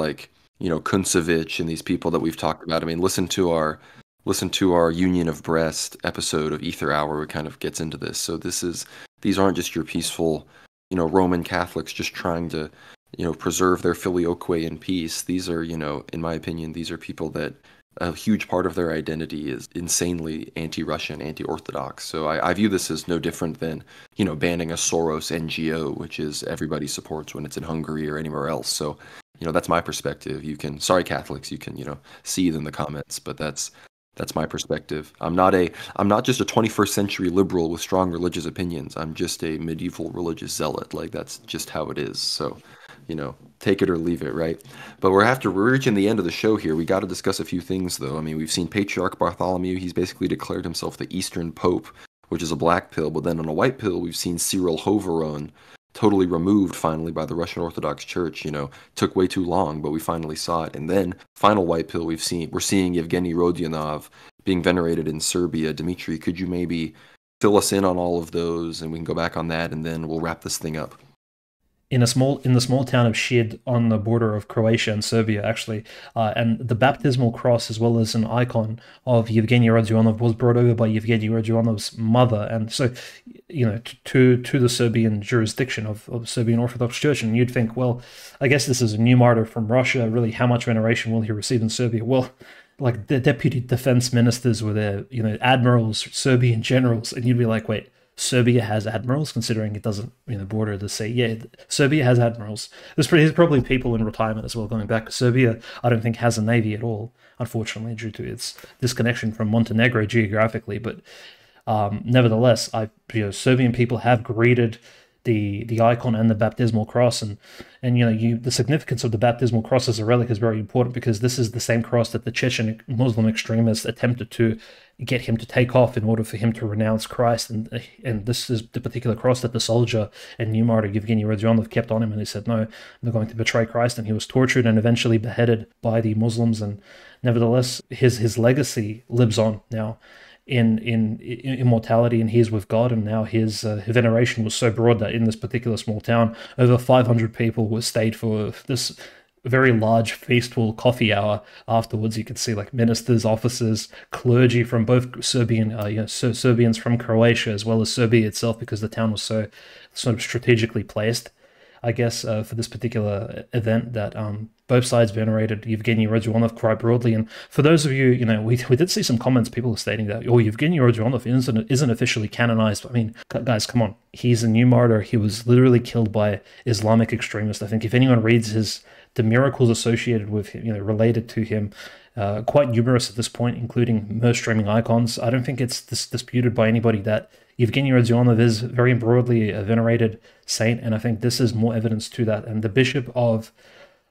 Kuntsevich and these people that we've talked about. I mean, listen to our Union of Brest episode of Ether Hour, where it kind of gets into this. So these aren't just your peaceful, Roman Catholics just trying to, preserve their filioque in peace. These are, in my opinion, these are people that a huge part of their identity is insanely anti-Russian, anti-Orthodox. So I view this as no different than, banning a Soros NGO, which is everybody supports when it's in Hungary or anywhere else. So, that's my perspective. Sorry, Catholics, you can, seethe in the comments, but that's my perspective. I'm not just a 21st century liberal with strong religious opinions. I'm just a medieval religious zealot. Like, that's just how it is. So, take it or leave it, right? But we're reaching the end of the show here. We got to discuss a few things, though. I mean, we've seen Patriarch Bartholomew. He's basically declared himself the Eastern Pope, which is a black pill. But then on a white pill, we've seen Cyril Hoveron totally removed finally by the Russian Orthodox Church. Took way too long, but we finally saw it. And then final white pill we're seeing Yevgeny Rodionov being venerated in Serbia. Dimitri, could you maybe fill us in on all of those, and we can go back on that, and then we'll wrap this thing up. In the small town of Shid on the border of Croatia and Serbia, actually, and the baptismal cross as well as an icon of Yevgeny Rodionov was brought over by Yevgeny Rodionov's mother, and so to the Serbian jurisdiction of Serbian Orthodox Church. And you'd think, well, I guess this is a new martyr from Russia. Really, how much veneration will he receive in Serbia? Well, like the deputy defense ministers were there, admirals, Serbian generals, and you'd be like, wait. Serbia has admirals, considering it doesn't, border the sea. Yeah, Serbia has admirals. There's probably people in retirement as well going back. Serbia, I don't think, has a navy at all, unfortunately, due to its disconnection from Montenegro geographically. But nevertheless, Serbian people have greeted the icon and the baptismal cross, and the significance of the baptismal cross as a relic is very important, because this is the same cross that the Chechen Muslim extremists attempted to get him to take off in order for him to renounce Christ, and this is the particular cross that the soldier and new martyr Yevgeny Rodionov kept on him, and he said, no, I'm not going to betray Christ, and he was tortured and eventually beheaded by the Muslims. And nevertheless, his legacy lives on now in immortality, and he is with God. And now his veneration was so broad that in this particular small town, over 500 people were stayed for this very large feastful coffee hour afterwards. You could see like ministers, officers, clergy from both Serbians from Croatia as well as Serbia itself, because the town was so sort of strategically placed, I guess, for this particular event, that both sides venerated Yevgeny Rodionov quite broadly. And for those of you, we did see some comments, people stating that, Yevgeny Rodionov isn't officially canonized. I mean, guys, come on. He's a new martyr. He was literally killed by Islamic extremists. I think if anyone reads the miracles associated with him, related to him, quite numerous at this point, including most streaming icons. I don't think it's disputed by anybody that Yevgeny Rodionov is very broadly a venerated saint, and I think this is more evidence to that. And the bishop of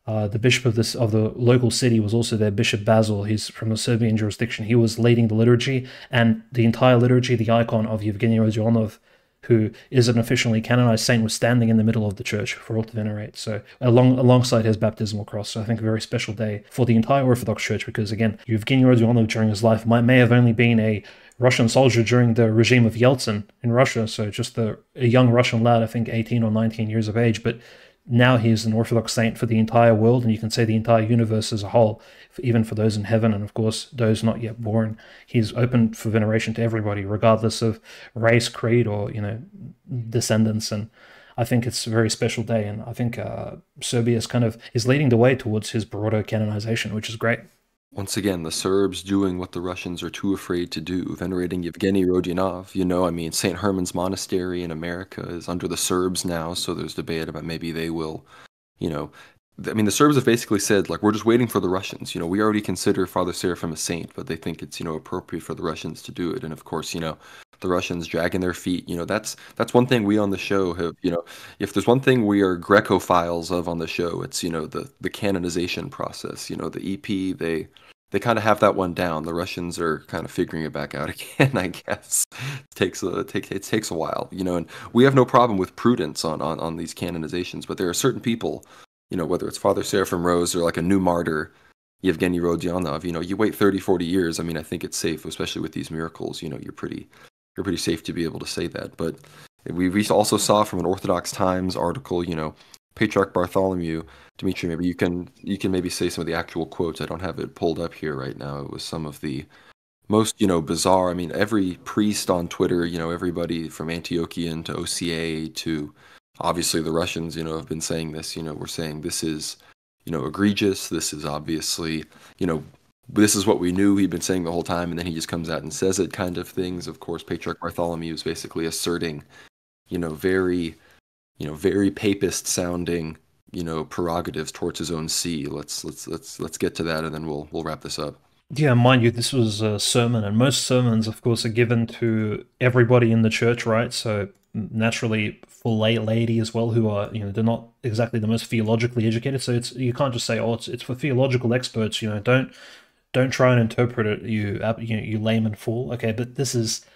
the local city was also their Bishop Basil. He's from the Serbian jurisdiction. He was leading the liturgy, and the entire liturgy, the icon of Yevgeny Rodionov, who is an officially canonized saint, was standing in the middle of the church for all to venerate. So alongside his baptismal cross. So I think a very special day for the entire Orthodox Church, because again, Yevgeny Rodionov during his life may have only been a Russian soldier during the regime of Yeltsin in Russia. So just a young Russian lad, I think 18 or 19 years of age, but now he is an Orthodox saint for the entire world, and you can say the entire universe as a whole, even for those in heaven, and of course those not yet born. He's open for veneration to everybody, regardless of race, creed, or descendants. And I think it's a very special day, and I think Serbia is leading the way towards his broader canonization, which is great. Once again, the Serbs doing what the Russians are too afraid to do, venerating Yevgeny Rodionov. I mean, St. Herman's Monastery in America is under the Serbs now, so there's debate about maybe they will, I mean, the Serbs have basically said, like, we're just waiting for the Russians. We already consider Father Seraphim a saint, but they think it's, appropriate for the Russians to do it. And of course, the Russians dragging their feet. That's one thing we on the show have, if there's one thing we are Greco-philes of on the show, it's, the canonization process. The EP, they kind of have that one down. The Russians are kind of figuring it back out again, I guess. It takes a while, and we have no problem with prudence on these canonizations, but there are certain people, whether it's Father Seraphim Rose or like a new martyr, Yevgeny Rodionov, you wait 30, 40 years. I mean, I think it's safe, especially with these miracles, you're pretty safe to be able to say that. But we also saw from an Orthodox Times article, Patriarch Bartholomew, Dimitri, maybe you can maybe say some of the actual quotes. I don't have it pulled up here right now. It was some of the most, bizarre. I mean, every priest on Twitter, everybody from Antiochian to OCA to obviously the Russians, have been saying this. We're saying this is, egregious. This is obviously, you know, this is what we knew he'd been saying the whole time, and then he just comes out and says it kind of things. Of course, Patriarch Bartholomew is basically asserting, very, very papist sounding, prerogatives towards his own see. Let's get to that, and then we'll wrap this up. Yeah, mind you, this was a sermon, and most sermons, of course, are given to everybody in the church, right? So naturally, for lay laity as well, who are they're not exactly the most theologically educated. So it's you can't just say, oh, it's for theological experts. Don't try and interpret it, you layman fool. Okay, but this is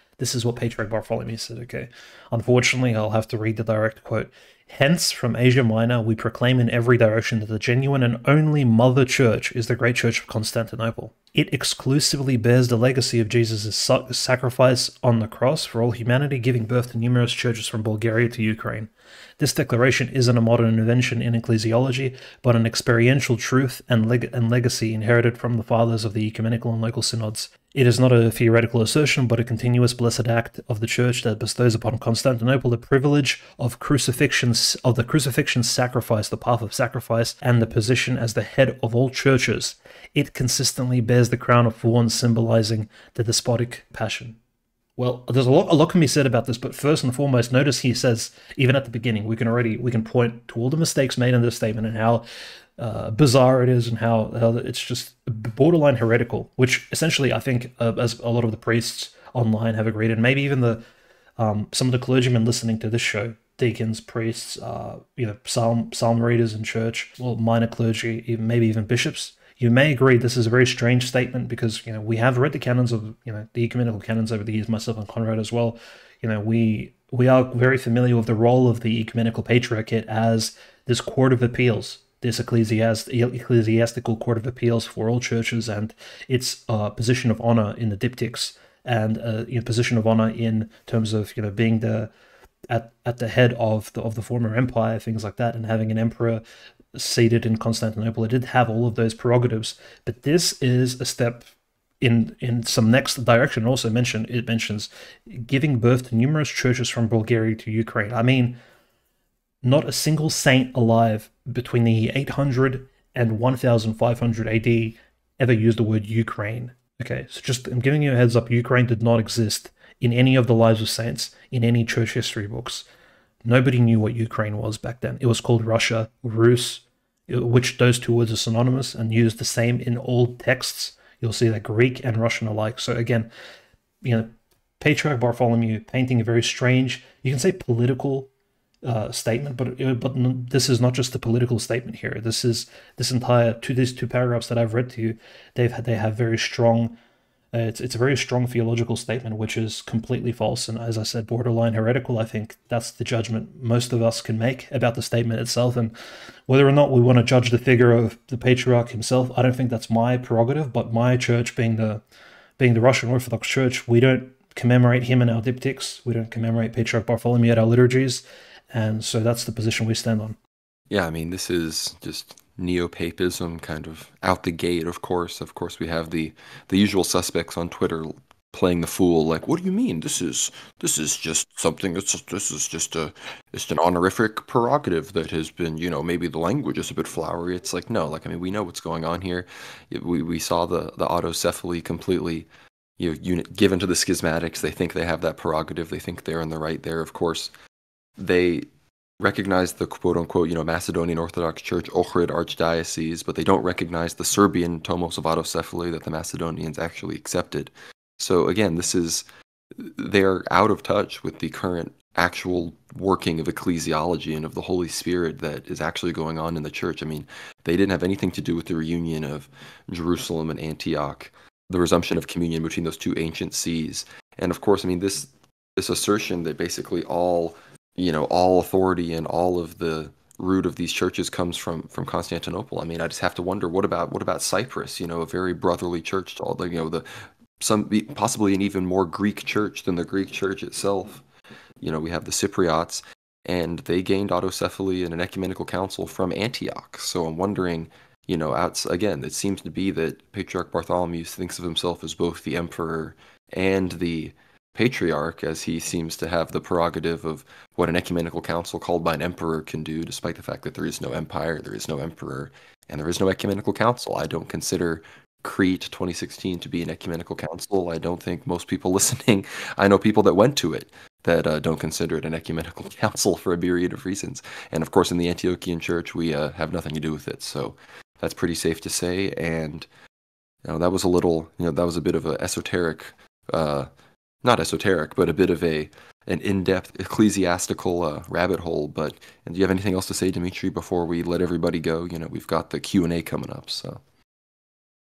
what Patriarch Bartholomew said. Okay, unfortunately, I'll have to read the direct quote. Hence, from Asia Minor, we proclaim in every direction that the genuine and only Mother Church is the great Church of Constantinople. It exclusively bears the legacy of Jesus' sacrifice on the cross for all humanity, giving birth to numerous churches from Bulgaria to Ukraine. This declaration isn't a modern invention in ecclesiology, but an experiential truth and legacy inherited from the fathers of the ecumenical and local synods. It is not a theoretical assertion, but a continuous blessed act of the Church that bestows upon Constantinople the privilege of the crucifixion sacrifice, the path of sacrifice, and the position as the head of all churches. It consistently bears the crown of thorns, symbolizing the despotic passion. Well, there's a lot can be said about this, but first and foremost, notice he says, even at the beginning, we can point to all the mistakes made in this statement and how bizarre it is, and how it's just borderline heretical, which essentially I think, as a lot of the priests online have agreed, and maybe even some of the clergymen listening to this show, deacons, priests, psalm readers in church, well, minor clergy, maybe even bishops. You may agree this is a very strange statement because we have read the canons of the ecumenical canons over the years, myself and Conrad as well. We are very familiar with the role of the ecumenical patriarchate as this court of appeals, this ecclesiastical court of appeals for all churches, and its position of honor in the diptychs, and position of honor in terms of being at the head of the former empire, things like that, and having an emperor seated in Constantinople. It did have all of those prerogatives, but this is a step in some next direction. Also it mentions giving birth to numerous churches from Bulgaria to Ukraine. I mean, not a single saint alive between the 800 and 1500 AD ever used the word Ukraine. Okay, so I'm giving you a heads up, Ukraine did not exist in any of the lives of saints in any church history books. Nobody knew what Ukraine was back then. It was called Russia, Rus, which those two words are synonymous and used the same in all texts. You'll see that Greek and Russian alike. So again, Patriarch Bartholomew painting a very strange, you can say political statement, but this is not just a political statement here. These two paragraphs that I've read to you, they have very strong. It's a very strong theological statement, which is completely false, and as I said, borderline heretical. I think that's the judgment most of us can make about the statement itself, and whether or not we want to judge the figure of the patriarch himself, I don't think that's my prerogative. But my church, being the Russian Orthodox Church, we don't commemorate him in our diptychs. We don't commemorate Patriarch Bartholomew at our liturgies, and so that's the position we stand on. Yeah, I mean, this is just neo-papism kind of out the gate. Of course, we have the usual suspects on Twitter playing the fool, like, what do you mean? This is just something. This is just an honorific prerogative that has been, maybe the language is a bit flowery. It's like, no, I mean, we know what's going on here. We saw the autocephaly completely given to the schismatics. They think they have that prerogative. They think they're in the right there. Of course, they recognize the quote-unquote, Macedonian Orthodox Church Ohrid Archdiocese, but they don't recognize the Serbian Tomos of Autocephaly that the Macedonians actually accepted. So again, they're out of touch with the current actual working of ecclesiology and of the Holy Spirit that is actually going on in the church. I mean, they didn't have anything to do with the reunion of Jerusalem and Antioch, the resumption of communion between those two ancient sees. And of course, I mean, this assertion that basically all authority and all of the root of these churches comes from Constantinople. I mean, I just have to wonder, what about Cyprus? A very brotherly church, to all possibly an even more Greek church than the Greek church itself. We have the Cypriots, and they gained autocephaly in an ecumenical council from Antioch. So I'm wondering, again, it seems to be that Patriarch Bartholomew thinks of himself as both the emperor and the patriarch, as he seems to have the prerogative of what an ecumenical council called by an emperor can do, despite the fact that there is no empire, there is no emperor, and there is no ecumenical council. I don't consider Crete 2016 to be an ecumenical council. I don't think most people listening, I know people that went to it that don't consider it an ecumenical council for a myriad of reasons. And of course, in the Antiochian Church, we have nothing to do with it. So that's pretty safe to say. And that was a little, that was a bit of a esoteric, not esoteric, but a bit of an in-depth ecclesiastical rabbit hole. But and do you have anything else to say, Dimitri, before we let everybody go? We've got the Q&A coming up. So.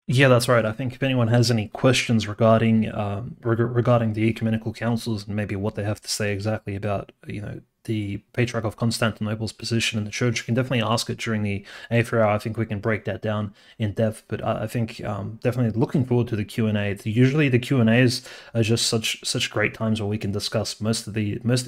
Yeah, that's right. I think if anyone has any questions regarding regarding the ecumenical councils and maybe what they have to say exactly about the Patriarch of Constantinople's position in the church, you can definitely ask it during the Aether Hour. I think we can break that down in depth. But I think definitely looking forward to the Q&A. Usually the Q&As are just such great times where we can discuss most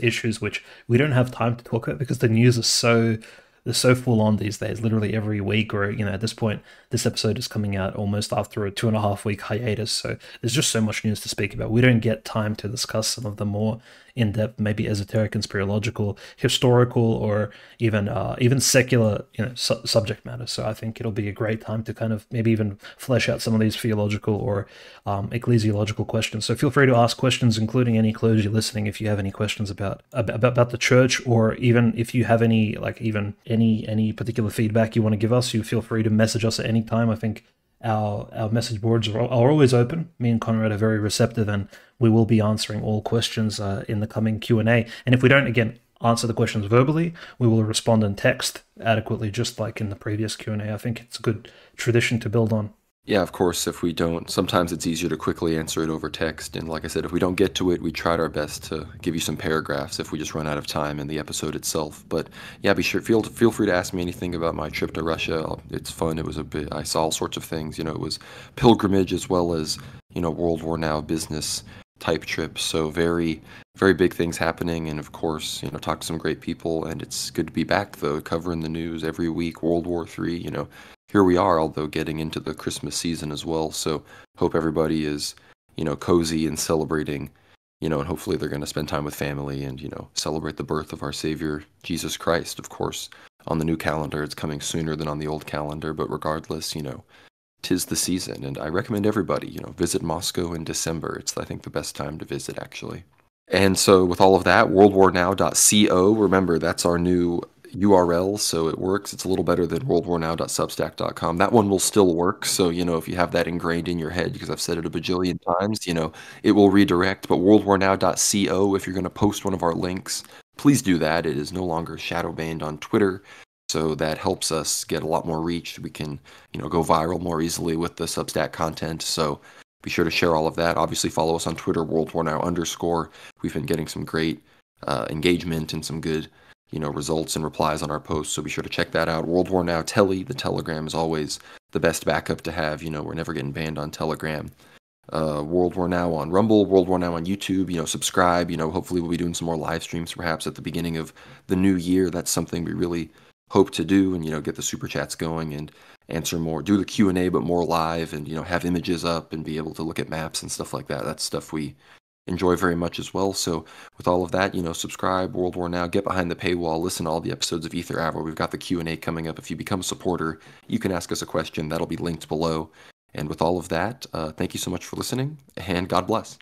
issues which we don't have time to talk about because the news is so. They're so full on these days, literally every week, or at this point, this episode is coming out almost after a 2.5 week hiatus. So there's just so much news to speak about. We don't get time to discuss some of the more in-depth, maybe esoteric and spiritual, historical, or even secular, subject matter. So I think it'll be a great time to kind of maybe even flesh out some of these theological or ecclesiological questions. So feel free to ask questions, including any clergy listening, if you have any questions about the church, or even if you have any any particular feedback you want to give us, you feel free to message us at any time. I think our message boards are always open. Me and Conrad are very receptive, and we will be answering all questions in the coming Q&A. And if we don't, again, answer the questions verbally, we will respond in text adequately, just like in the previous Q&A. I think it's a good tradition to build on. Yeah, of course, if we don't, sometimes it's easier to quickly answer it over text. And like I said, if we don't get to it, we tried our best to give you some paragraphs if we just run out of time in the episode itself. But yeah, feel free to ask me anything about my trip to Russia. It's fun. It was I saw all sorts of things. It was pilgrimage as well as, World War Now business type trips. So very, very big things happening. And of course, talk to some great people. And it's good to be back, though, covering the news every week, World War III, here we are, although getting into the Christmas season as well. So hope everybody is, cozy and celebrating, and hopefully they're going to spend time with family and, celebrate the birth of our Savior, Jesus Christ. Of course, on the new calendar, it's coming sooner than on the old calendar. But regardless, 'tis the season. And I recommend everybody, visit Moscow in December. It's, I think, the best time to visit, actually. And so with all of that, worldwarnow.co, remember, that's our new URL, so it works. It's a little better than worldwarnow.substack.com. That one will still work, so if you have that ingrained in your head, because I've said it a bajillion times, it will redirect. But worldwarnow.co, if you're going to post one of our links, please do that. It is no longer shadow banned on Twitter, so that helps us get a lot more reach. We can go viral more easily with the Substack content, so be sure to share all of that. Obviously follow us on Twitter, worldwarnow_. We've been getting some great engagement and some good results and replies on our posts, so be sure to check that out. World War Now Telly, the Telegram, is always the best backup to have. We're never getting banned on Telegram. World War Now on Rumble, World War Now on YouTube. Subscribe. Hopefully we'll be doing some more live streams perhaps at the beginning of the new year. That's something we really hope to do, and get the super chats going and answer more, do the Q&A, but more live, and have images up and be able to look at maps and stuff like that. That's stuff we enjoy very much as well. So with all of that, subscribe, World War Now, get behind the paywall, listen to all the episodes of Aether Hour. We've got the Q&A coming up. If you become a supporter, you can ask us a question. That'll be linked below. And with all of that, thank you so much for listening, and God bless.